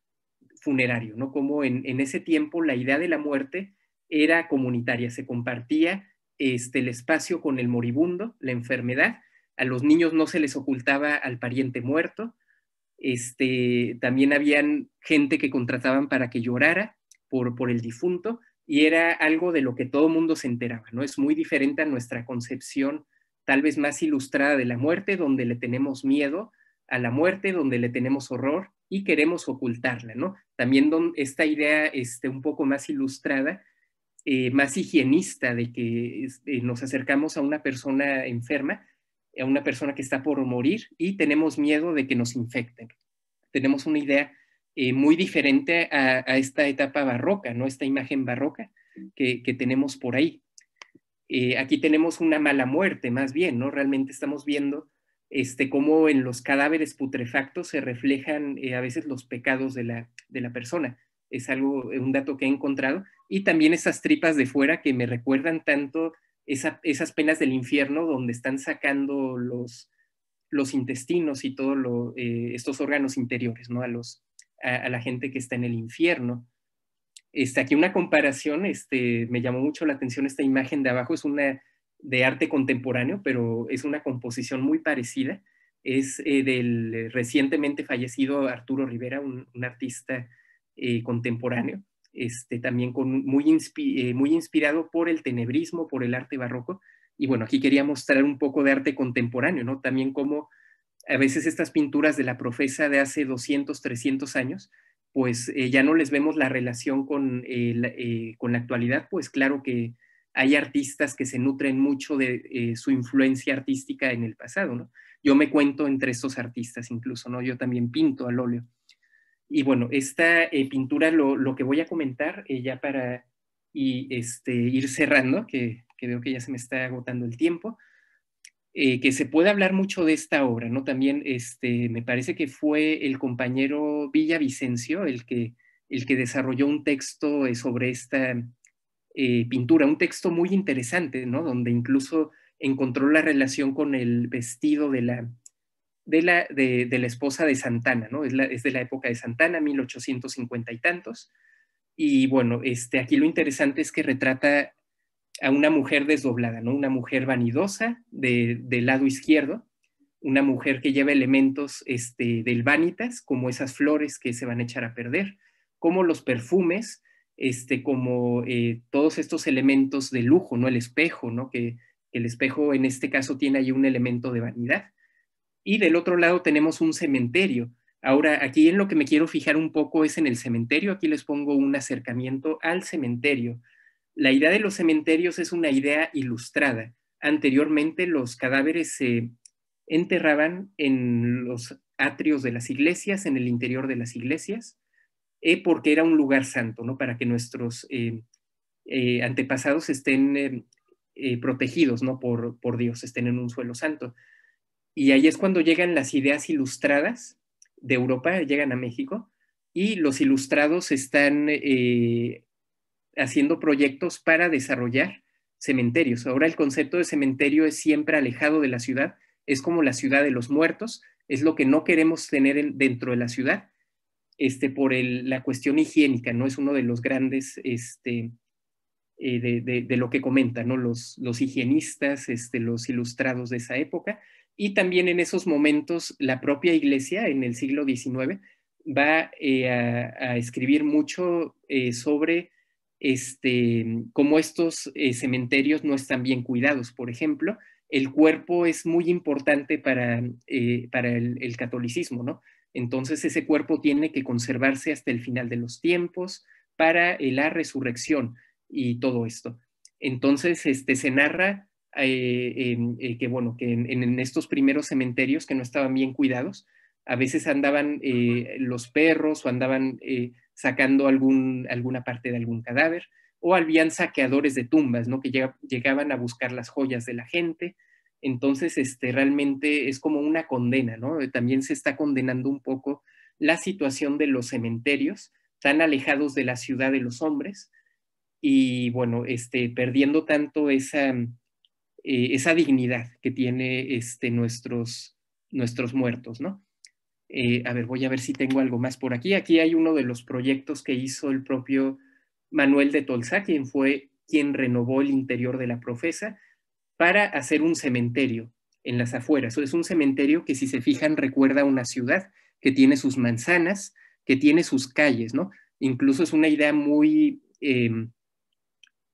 S2: funerario, ¿no? Como en ese tiempo la idea de la muerte era comunitaria, se compartía el espacio con el moribundo, la enfermedad, a los niños no se les ocultaba al pariente muerto, también habían gente que contrataban para que llorara por el difunto y era algo de lo que todo mundo se enteraba, ¿no? Es muy diferente a nuestra concepción tal vez más ilustrada de la muerte, donde le tenemos miedo a la muerte, donde le tenemos horror y queremos ocultarla, ¿no? También esta idea un poco más ilustrada, más higienista, de que nos acercamos a una persona enferma, a una persona que está por morir y tenemos miedo de que nos infecten. Tenemos una idea muy diferente a esta etapa barroca, ¿no? Esta imagen barroca que tenemos por ahí. Aquí tenemos una mala muerte, más bien, ¿no? Realmente estamos viendo cómo en los cadáveres putrefactos se reflejan a veces los pecados de la persona. Es un dato que he encontrado. Y también esas tripas de fuera que me recuerdan tanto esas penas del infierno donde están sacando los intestinos y todos estos órganos interiores, ¿no? A la gente que está en el infierno. Aquí una comparación, me llamó mucho la atención esta imagen de abajo, es una de arte contemporáneo, pero es una composición muy parecida. Es del recientemente fallecido Arturo Rivera, un artista contemporáneo, también muy inspirado por el tenebrismo, por el arte barroco. Y bueno, aquí quería mostrar un poco de arte contemporáneo, ¿no? También como a veces estas pinturas de la Profesa de hace 200, 300 años, pues ya no les vemos la relación con la actualidad, pues claro que hay artistas que se nutren mucho de su influencia artística en el pasado, ¿no? Yo me cuento entre estos artistas incluso, ¿no? Yo también pinto al óleo. Y bueno, esta pintura, lo que voy a comentar ya para ir cerrando, que veo que ya se me está agotando el tiempo, que se puede hablar mucho de esta obra, ¿no? También me parece que fue el compañero Villavicencio el que desarrolló un texto sobre esta pintura, un texto muy interesante, ¿no? Donde incluso encontró la relación con el vestido de la esposa de Santana, ¿no? Es de la época de Santana, 1850 y tantos. Y bueno, aquí lo interesante es que retrata a una mujer desdoblada, ¿no? Una mujer vanidosa del lado izquierdo, una mujer que lleva elementos del vanitas, como esas flores que se van a echar a perder, como los perfumes, como todos estos elementos de lujo, ¿no? El espejo, ¿no? Que el espejo en este caso tiene ahí un elemento de vanidad. Y del otro lado tenemos un cementerio. Ahora, aquí en lo que me quiero fijar un poco es en el cementerio. Aquí les pongo un acercamiento al cementerio. La idea de los cementerios es una idea ilustrada. Anteriormente los cadáveres se enterraban en los atrios de las iglesias, en el interior de las iglesias, porque era un lugar santo, ¿no? Para que nuestros antepasados estén protegidos, ¿no? Por Dios, estén en un suelo santo. Y ahí es cuando llegan las ideas ilustradas de Europa, llegan a México, y los ilustrados están haciendo proyectos para desarrollar cementerios. Ahora el concepto de cementerio es siempre alejado de la ciudad, es como la ciudad de los muertos, es lo que no queremos tener dentro de la ciudad, por la cuestión higiénica, ¿no? Es uno de los grandes, de lo que comentan, ¿no? Los higienistas, los ilustrados de esa época, y también en esos momentos la propia iglesia en el siglo XIX va a escribir mucho sobre cómo estos cementerios no están bien cuidados. Por ejemplo, el cuerpo es muy importante para el catolicismo, ¿no? Entonces ese cuerpo tiene que conservarse hasta el final de los tiempos para la resurrección y todo esto. Entonces se narra que, bueno, que en estos primeros cementerios que no estaban bien cuidados, a veces andaban los perros o andaban sacando alguna parte de algún cadáver, o habían saqueadores de tumbas, ¿no? Que llegaban a buscar las joyas de la gente. Entonces, realmente es como una condena, ¿no? También se está condenando un poco la situación de los cementerios, tan alejados de la ciudad de los hombres, y bueno, perdiendo tanto esa dignidad que tiene nuestros muertos, ¿no? A ver, voy a ver si tengo algo más por aquí. Aquí hay uno de los proyectos que hizo el propio Manuel de Tolsá, quien fue quien renovó el interior de la Profesa para hacer un cementerio en las afueras. Es un cementerio que, si se fijan, recuerda a una ciudad que tiene sus manzanas, que tiene sus calles, ¿no? Incluso es una idea muy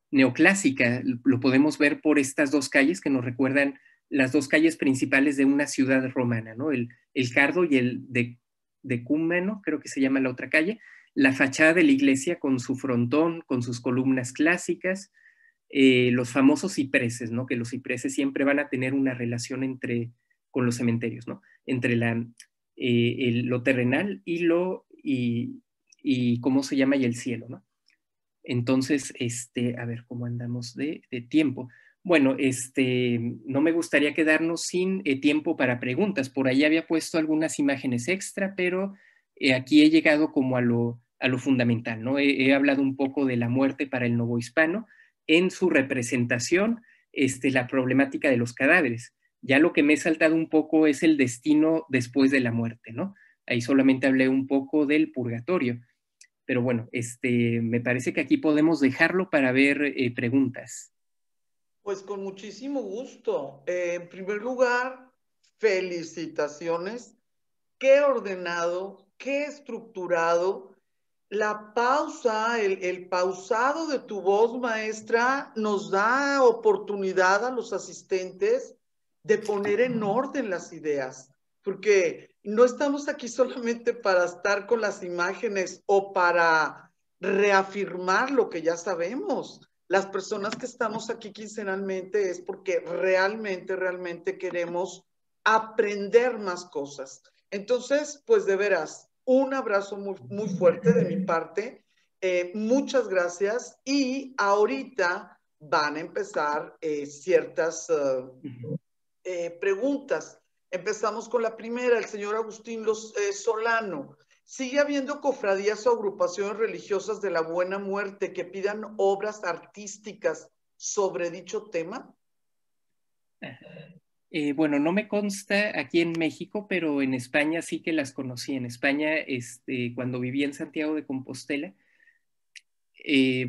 S2: neoclásica. Lo podemos ver por estas dos calles que nos recuerdan las dos calles principales de una ciudad romana, ¿no? El Cardo y el Decúmeno, creo que se llama la otra calle. La fachada de la iglesia con su frontón, con sus columnas clásicas, los famosos cipreses, ¿no? Que los cipreses siempre van a tener una relación con los cementerios, ¿no? Entre lo terrenal y ¿cómo se llama? Y el cielo, ¿no? Entonces, a ver cómo andamos de tiempo. Bueno, no me gustaría quedarnos sin tiempo para preguntas. Por ahí había puesto algunas imágenes extra, pero aquí he llegado como a lo fundamental, ¿no? He hablado un poco de la muerte para el novohispano en su representación, la problemática de los cadáveres. Ya lo que me he saltado un poco es el destino después de la muerte, ¿no? Ahí solamente hablé un poco del purgatorio. Pero bueno, me parece que aquí podemos dejarlo para ver preguntas.
S1: Pues con muchísimo gusto. En primer lugar, felicitaciones. Qué ordenado, qué estructurado. La pausa, el pausado de tu voz, maestra, nos da oportunidad a los asistentes de poner en orden las ideas, porque no estamos aquí solamente para estar con las imágenes o para reafirmar lo que ya sabemos. Las personas que estamos aquí quincenalmente es porque realmente queremos aprender más cosas. Entonces, pues de veras, Un abrazo muy, muy fuerte de mi parte. Muchas gracias. Y ahorita van a empezar ciertas preguntas. Empezamos con la primera, el señor Agustín Solano. ¿Sigue habiendo cofradías o agrupaciones religiosas de la Buena Muerte que pidan obras artísticas sobre dicho tema?
S2: Bueno, no me consta aquí en México, pero en España sí que las conocí. En España, cuando vivía en Santiago de Compostela,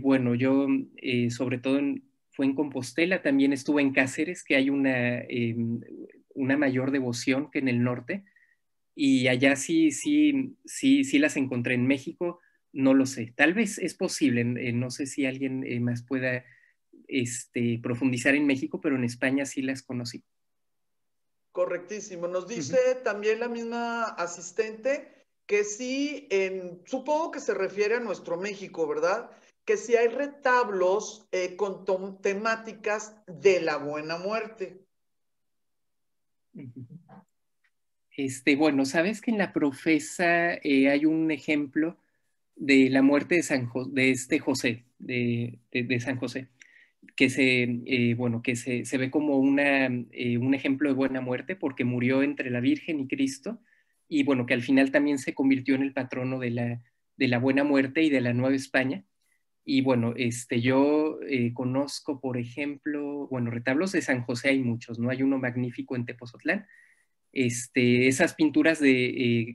S2: bueno, yo sobre todo fue en Compostela, también estuve en Cáceres, que hay una mayor devoción que en el norte, y allá sí las encontré. En México, no lo sé. Tal vez es posible, no sé si alguien más pueda profundizar en México, pero en España sí las conocí.
S1: Correctísimo. Nos dice también la misma asistente que sí, supongo que se refiere a nuestro México, ¿verdad? Que sí hay retablos con temáticas de la Buena Muerte.
S2: Bueno, sabes que en la Profesa hay un ejemplo de la muerte de José, de San José, que se ve como un ejemplo de buena muerte porque murió entre la Virgen y Cristo, y bueno, que al final también se convirtió en el patrono de la buena muerte y de la Nueva España. Y bueno, yo conozco, por ejemplo, bueno, retablos de San José hay muchos, ¿no? Hay uno magnífico en Tepozotlán. Esas pinturas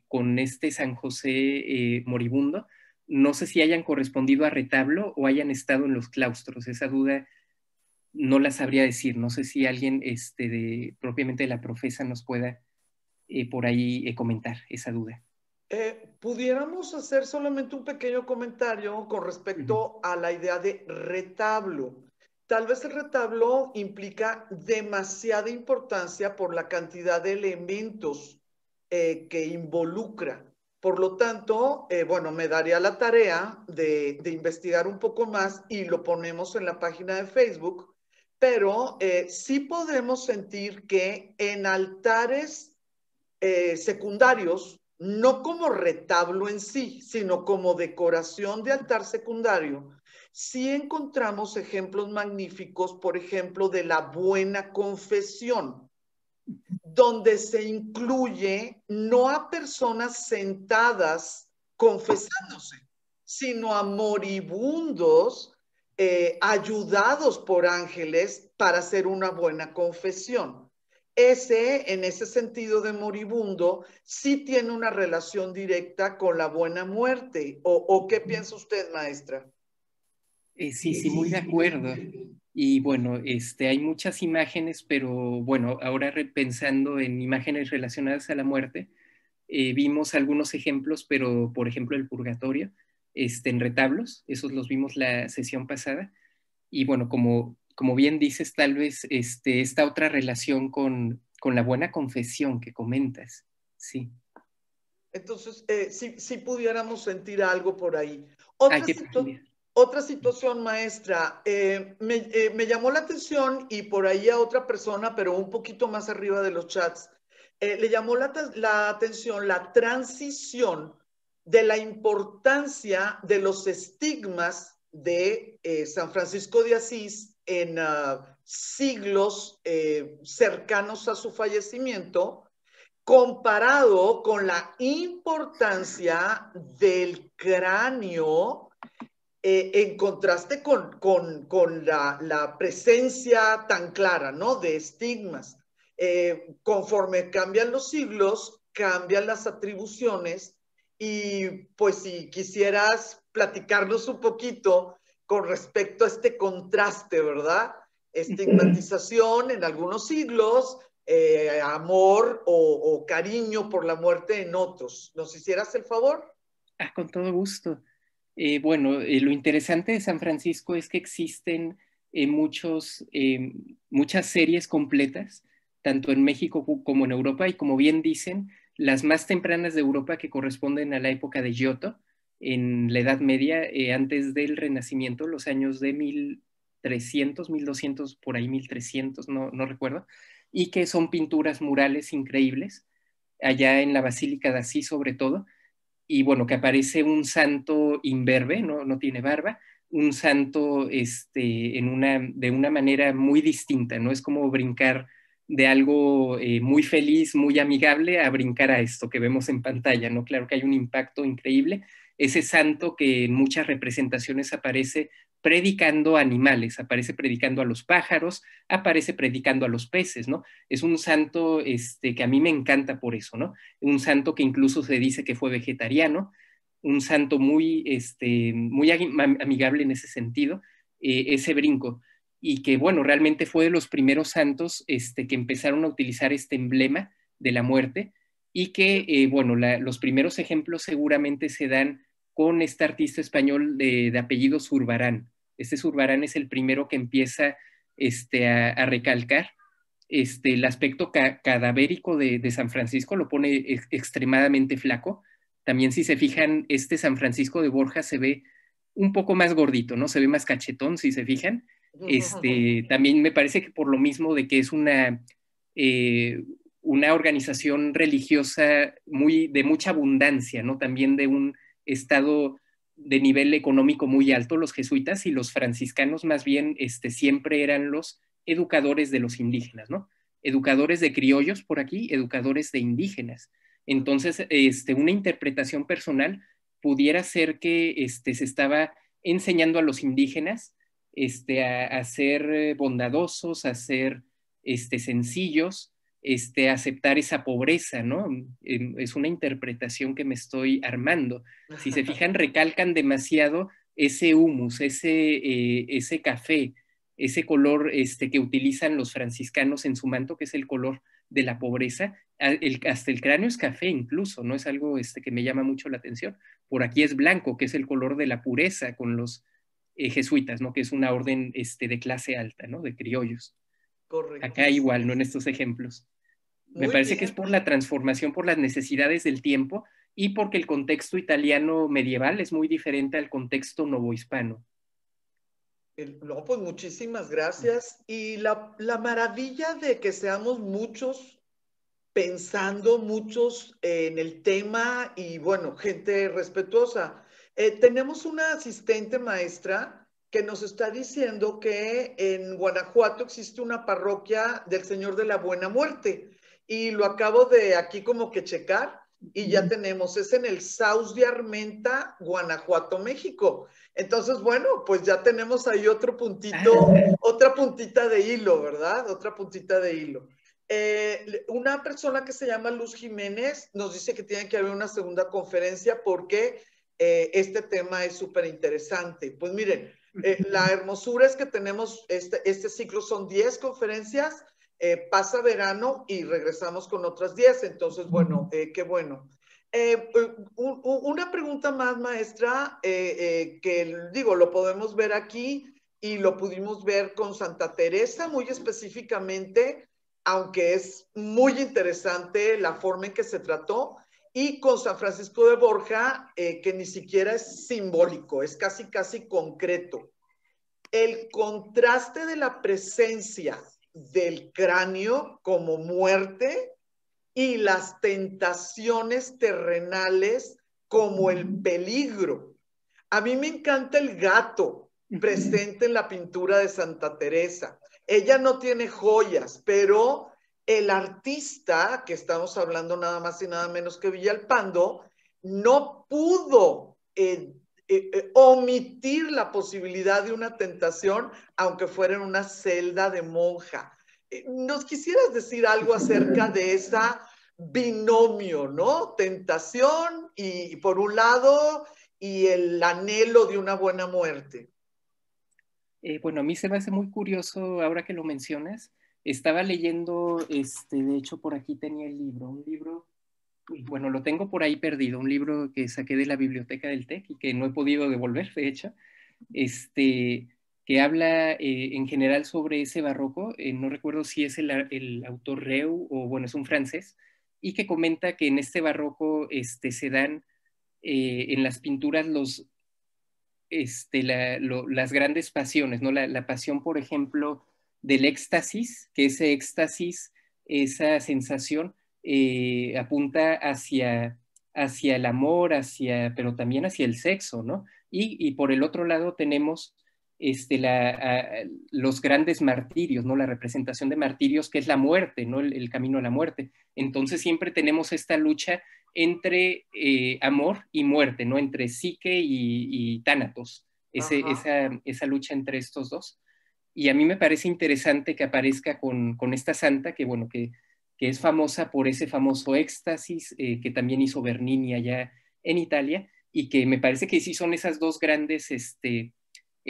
S2: con San José moribundo, no sé si hayan correspondido a retablo o hayan estado en los claustros. Esa duda no la sabría decir. No sé si alguien propiamente de la Profesa nos pueda por ahí comentar esa duda.
S1: Pudiéramos hacer solamente un pequeño comentario con respecto a la idea de retablo. Tal vez el retablo implica demasiada importancia por la cantidad de elementos que involucra. Por lo tanto, bueno, me daría la tarea de investigar un poco más y lo ponemos en la página de Facebook, pero sí podemos sentir que en altares secundarios, no como retablo en sí, sino como decoración de altar secundario, sí encontramos ejemplos magníficos, por ejemplo, de la Buena Confesión, donde se incluye no a personas sentadas confesándose, sino a moribundos ayudados por ángeles para hacer una buena confesión. En ese sentido de moribundo, sí tiene una relación directa con la buena muerte. ¿O qué piensa usted, maestra?
S2: Sí, muy de acuerdo. Y bueno, hay muchas imágenes, pero bueno, ahora pensando en imágenes relacionadas a la muerte, vimos algunos ejemplos, pero por ejemplo el purgatorio, en retablos, esos los vimos la sesión pasada. Y bueno, como bien dices, tal vez esta otra relación con la buena confesión que comentas, sí.
S1: Entonces, si pudiéramos sentir algo por ahí. Otra situación, maestra, me llamó la atención y por ahí a otra persona, pero un poquito más arriba de los chats, le llamó la atención la transición de la importancia de los estigmas de San Francisco de Asís en siglos cercanos a su fallecimiento, comparado con la importancia del cráneo en contraste con la presencia tan clara, ¿no? De estigmas. Conforme cambian los siglos, cambian las atribuciones y pues si quisieras platicarnos un poquito con respecto a este contraste, ¿verdad? Estigmatización en algunos siglos, amor o cariño por la muerte en otros. ¿Nos hicieras el favor?
S2: Con todo gusto. Bueno, lo interesante de San Francisco es que existen muchas series completas, tanto en México como en Europa, y como bien dicen, las más tempranas de Europa que corresponden a la época de Giotto, en la Edad Media, antes del Renacimiento, los años de 1300, 1200, por ahí 1300, no recuerdo, y que son pinturas murales increíbles, allá en la Basílica de Asís sobre todo. y bueno, que aparece un santo imberbe, no tiene barba, un santo de una manera muy distinta, ¿no? Es como brincar de algo muy feliz, muy amigable, a brincar a esto que vemos en pantalla, ¿no? Claro que hay un impacto increíble. Ese santo que en muchas representaciones aparece predicando a animales, aparece predicando a los pájaros, aparece predicando a los peces, ¿no? Es un santo que a mí me encanta por eso, ¿no? Un santo que incluso se dice que fue vegetariano, un santo muy amigable en ese sentido, ese brinco, y que, bueno, realmente fue de los primeros santos que empezaron a utilizar este emblema de la muerte, y que, bueno, los primeros ejemplos seguramente se dan con este artista español de apellido Zurbarán. Este Zurbarán es el primero que empieza a recalcar el aspecto cadavérico de San Francisco, lo pone extremadamente flaco. También si se fijan, San Francisco de Borja se ve un poco más gordito, ¿no? Se ve más cachetón, si se fijan. También me parece que por lo mismo de que es una organización religiosa de mucha abundancia, ¿no? También de un estado de nivel económico muy alto, los jesuitas, y los franciscanos más bien siempre eran los educadores de los indígenas, ¿no? Educadores de criollos por aquí, educadores de indígenas. Entonces, una interpretación personal pudiera ser que se estaba enseñando a los indígenas a ser bondadosos, a ser sencillos, a aceptar esa pobreza, ¿no? Es una interpretación que me estoy armando. Si se fijan, recalcan demasiado ese humus, ese café, ese color que utilizan los franciscanos en su manto, que es el color de la pobreza. Hasta el cráneo es café incluso, ¿no? Es algo que me llama mucho la atención. Por aquí es blanco, que es el color de la pureza con los jesuitas, ¿no? Que es una orden de clase alta, ¿no? De criollos.
S1: Correcto.
S2: Acá igual, ¿no? En estos ejemplos. Me parece que es por la transformación, por las necesidades del tiempo y porque el contexto italiano medieval es muy diferente al contexto novohispano.
S1: No, pues muchísimas gracias. Y la maravilla de que seamos muchos pensando, muchos en el tema y bueno, gente respetuosa. Tenemos una asistente maestra que nos está diciendo que en Guanajuato existe una parroquia del Señor de la Buena Muerte y lo acabo de aquí como que checar y ya tenemos, es en el Saus de Armenta, Guanajuato, México. Entonces, bueno, pues ya tenemos ahí otro puntito, otra puntita de hilo, ¿verdad? Otra puntita de hilo. Una persona que se llama Luz Jiménez nos dice que tiene que haber una segunda conferencia porque este tema es súper interesante. Pues miren, la hermosura es que tenemos este ciclo son 10 conferencias, pasa verano y regresamos con otras 10, entonces bueno, qué bueno. Una pregunta más, maestra, que digo, lo podemos ver aquí y lo pudimos ver con Santa Teresa muy específicamente, aunque es muy interesante la forma en que se trató, y con San Francisco de Borja, que ni siquiera es simbólico, es casi concreto. El contraste de la presencia del cráneo como muerte y las tentaciones terrenales como el peligro. A mí me encanta el gato presente en la pintura de Santa Teresa. Ella no tiene joyas, pero el artista, que estamos hablando nada más y nada menos que Villalpando, no pudo omitir la posibilidad de una tentación, aunque fuera en una celda de monja. ¿Nos quisieras decir algo acerca de esa binomio, ¿no? Tentación y por un lado y el anhelo de una buena muerte.
S2: Bueno, a mí se me hace muy curioso ahora que lo mencionas. Estaba leyendo, de hecho por aquí tenía el libro, un libro, bueno, lo tengo por ahí perdido, un libro que saqué de la biblioteca del TEC y que no he podido devolver, de hecho, que habla en general sobre ese barroco, no recuerdo si es el autor Reu o bueno, es un francés, y que comenta que en este barroco se dan en las pinturas las grandes pasiones, ¿no? La pasión, por ejemplo, del éxtasis, que ese éxtasis, esa sensación apunta hacia hacia el amor, pero también hacia el sexo, ¿no? Y por el otro lado tenemos los grandes martirios, ¿no? La representación de martirios, que es la muerte, ¿no? El camino a la muerte. Entonces siempre tenemos esta lucha entre amor y muerte, ¿no? Entre psique y tánatos, esa lucha entre estos dos. Y a mí me parece interesante que aparezca con esta santa, que bueno, que es famosa por ese famoso éxtasis que también hizo Bernini allá en Italia, y que me parece que sí son esas dos grandes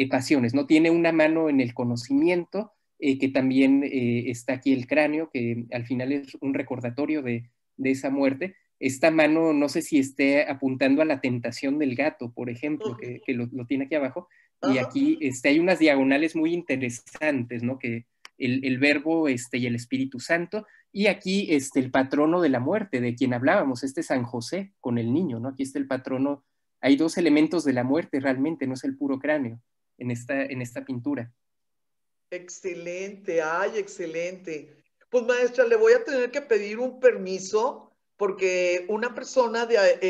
S2: pasiones, ¿no? Tiene una mano en el conocimiento, que también está aquí el cráneo, que al final es un recordatorio de esa muerte. Esta mano, no sé si esté apuntando a la tentación del gato, por ejemplo, que lo tiene aquí abajo, y aquí hay unas diagonales muy interesantes, ¿no? Que el verbo y el Espíritu Santo, y aquí el patrono de la muerte, de quien hablábamos, San José con el niño, ¿no? Aquí está el patrono. Hay dos elementos de la muerte realmente, no es el puro cráneo en esta pintura.
S1: Excelente, ay, excelente. Pues maestra, le voy a tener que pedir un permiso porque una persona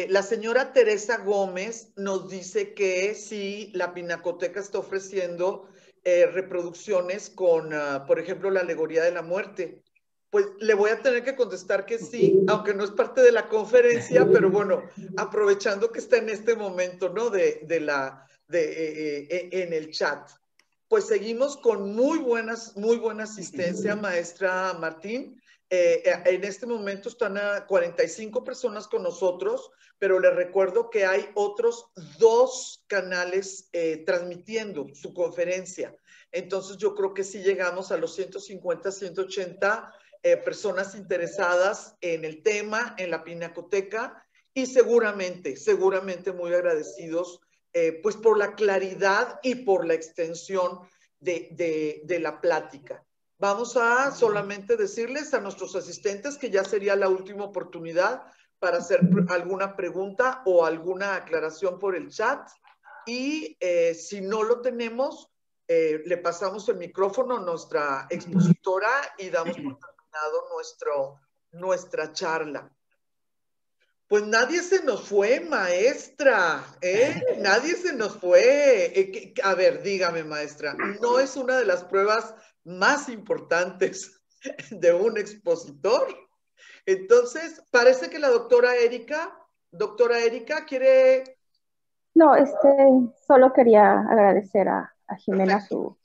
S1: la señora Teresa Gómez nos dice que sí, la Pinacoteca está ofreciendo reproducciones con, por ejemplo, la alegoría de la muerte. Pues le voy a tener que contestar que sí, aunque no es parte de la conferencia, pero bueno, aprovechando que está en este momento, ¿no? En el chat. Pues seguimos con muy buena asistencia, maestra Martín. En este momento están a 45 personas con nosotros, pero les recuerdo que hay otros 2 canales transmitiendo su conferencia. Entonces yo creo que sí llegamos a los 150, 180 personas interesadas en el tema, en la Pinacoteca, y seguramente muy agradecidos pues por la claridad y por la extensión de la plática. Vamos a solamente decirles a nuestros asistentes que ya sería la última oportunidad para hacer alguna pregunta o alguna aclaración por el chat, y si no lo tenemos, le pasamos el micrófono a nuestra expositora y damos por terminado nuestra charla. Pues nadie se nos fue, maestra, ¿eh? Nadie se nos fue. A ver, dígame, maestra, ¿no es una de las pruebas más importantes de un expositor? Entonces, parece que la doctora Erika, quiere...
S5: No, solo quería agradecer a Jimena su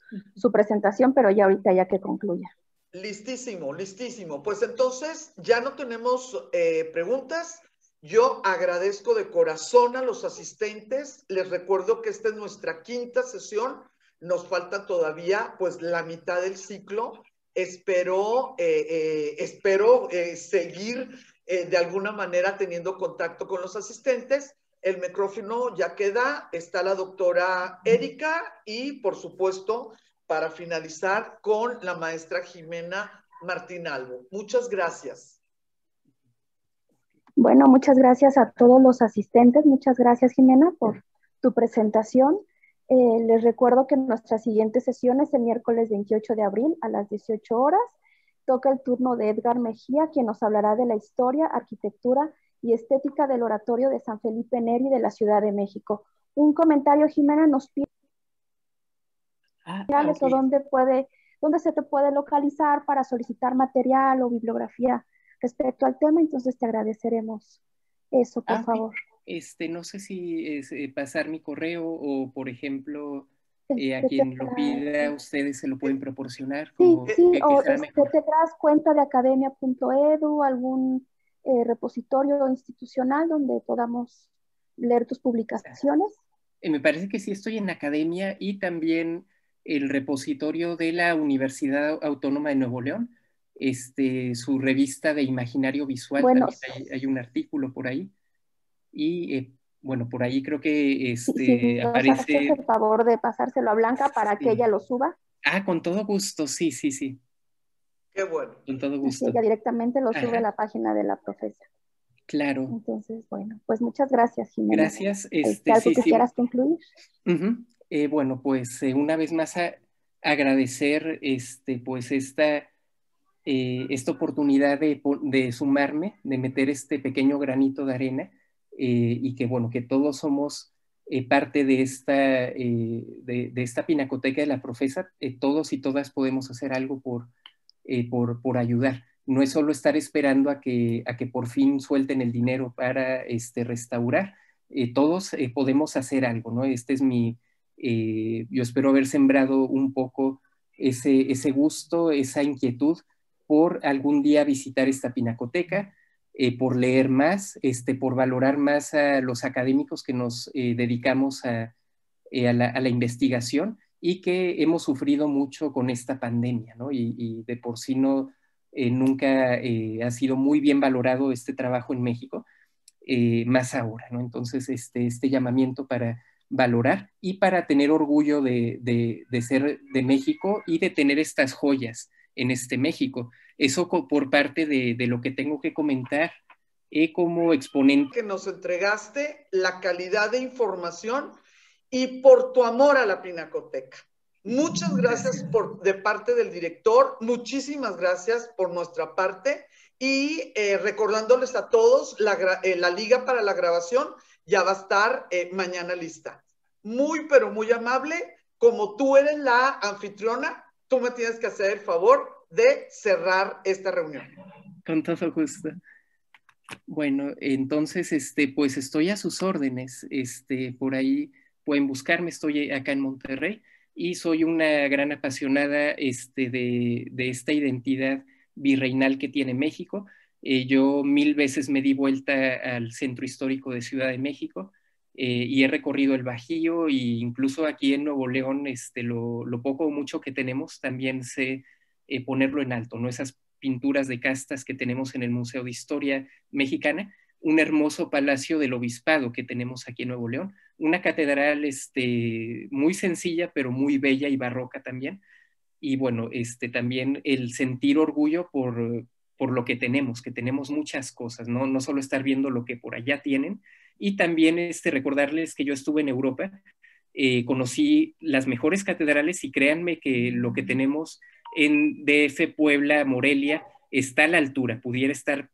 S5: presentación, pero ya ahorita ya que concluya.
S1: Listísimo, listísimo. Pues entonces ya no tenemos preguntas. Yo agradezco de corazón a los asistentes. Les recuerdo que esta es nuestra 5ª sesión. Nos falta todavía pues la mitad del ciclo. Espero seguir de alguna manera teniendo contacto con los asistentes. El micrófono ya queda. Está la doctora Erika y por supuesto para finalizar con la maestra Jimena Martín Albo. Muchas gracias.
S5: Bueno, muchas gracias a todos los asistentes. Muchas gracias, Jimena, por tu presentación. Les recuerdo que nuestra siguiente sesión es el miércoles 28 de abril a las 18 horas. Toca el turno de Edgar Mejía, quien nos hablará de la historia, arquitectura y estética del oratorio de San Felipe Neri de la Ciudad de México. Un comentario, Jimena, nos pide o dónde se te puede localizar para solicitar material o bibliografía respecto al tema. Entonces te agradeceremos eso, por favor.
S2: No sé si pasar mi correo o, por ejemplo, a quien lo pida, ustedes se lo pueden proporcionar.
S5: Sí, o te das cuenta de academia.edu, algún repositorio institucional donde podamos leer tus publicaciones.
S2: Me parece que sí estoy en Academia y también el repositorio de la Universidad Autónoma de Nuevo León, su revista de Imaginario Visual, bueno, también hay un artículo por ahí. Y bueno, por ahí creo que
S5: sí,
S2: aparece...
S5: ¿Haces el favor de pasárselo a Blanca para que ella lo suba?
S2: Con todo gusto, sí.
S1: Qué bueno.
S2: Con todo gusto.
S5: Ella directamente lo sube a la página de la profesora.
S2: Claro.
S5: Entonces, bueno, pues muchas gracias, Jimena.
S2: Gracias.
S5: ¿Algo que quieras concluir?
S2: Bueno, pues una vez más agradecer pues esta oportunidad de sumarme, de meter este pequeño granito de arena y que, bueno, que todos somos parte de esta pinacoteca de la Profesa. Todos y todas podemos hacer algo por ayudar. No es solo estar esperando a que por fin suelten el dinero para restaurar. Todos podemos hacer algo, ¿no? Yo espero haber sembrado un poco ese gusto, esa inquietud por algún día visitar esta pinacoteca, por leer más, por valorar más a los académicos que nos dedicamos a la investigación y que hemos sufrido mucho con esta pandemia, ¿no? Y de por sí nunca ha sido muy bien valorado este trabajo en México, más ahora, ¿no? Entonces, este llamamiento para valorar y para tener orgullo de ser de México y de tener estas joyas en este México. Eso por parte de lo que tengo que comentar como exponente.
S1: Que nos entregaste la calidad de información y por tu amor a la Pinacoteca. Muchas gracias de parte del director, muchísimas gracias por nuestra parte y recordándoles a todos, la liga para la grabación ya va a estar mañana lista. Muy, pero muy amable. Como tú eres la anfitriona, tú me tienes que hacer el favor de cerrar esta reunión.
S2: Con todo gusto. Bueno, entonces, pues estoy a sus órdenes. Por ahí pueden buscarme, estoy acá en Monterrey y soy una gran apasionada de esta identidad virreinal que tiene México. Yo 1000 veces me di vuelta al centro histórico de Ciudad de México y he recorrido el Bajío e incluso aquí en Nuevo León, lo poco o mucho que tenemos también sé ponerlo en alto, ¿no? Esas pinturas de castas que tenemos en el Museo de Historia Mexicana, un hermoso palacio del obispado que tenemos aquí en Nuevo León, una catedral muy sencilla pero muy bella y barroca también, y bueno, también el sentir orgullo por lo que tenemos muchas cosas, ¿no? No solo estar viendo lo que por allá tienen, y también recordarles que yo estuve en Europa, conocí las mejores catedrales y créanme que lo que tenemos en DF, Puebla, Morelia, está a la altura, pudiera estar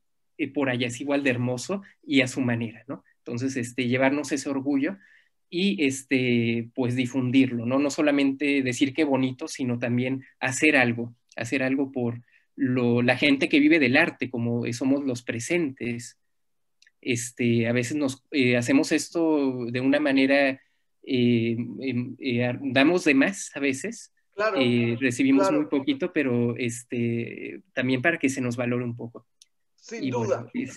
S2: por allá, es igual de hermoso y a su manera, ¿no? Entonces, llevarnos ese orgullo y pues difundirlo, ¿no? No solamente decir qué bonito, sino también hacer algo por la gente que vive del arte, como somos los presentes. A veces hacemos esto de una manera, damos de más a veces,
S1: claro,
S2: recibimos
S1: claro.
S2: muy poquito, pero también para que se nos valore un poco.
S1: Sin duda.
S2: Bueno,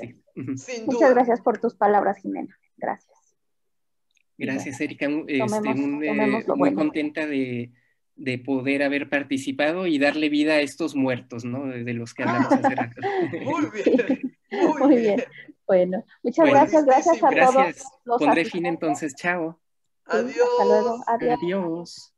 S2: sí.
S5: Muchas gracias por tus palabras, Jimena. Gracias.
S2: Gracias, Erika.
S5: Tomemos lo
S2: muy
S5: bueno.
S2: contenta de poder haber participado y darle vida a estos muertos, ¿no? De los que hablamos hace rato.
S1: Muy bien,
S5: muy bien. Bueno, muchas gracias a todos.
S2: Pondré fin entonces, chao.
S1: Adiós.
S5: Hasta luego. Adiós.
S2: Adiós.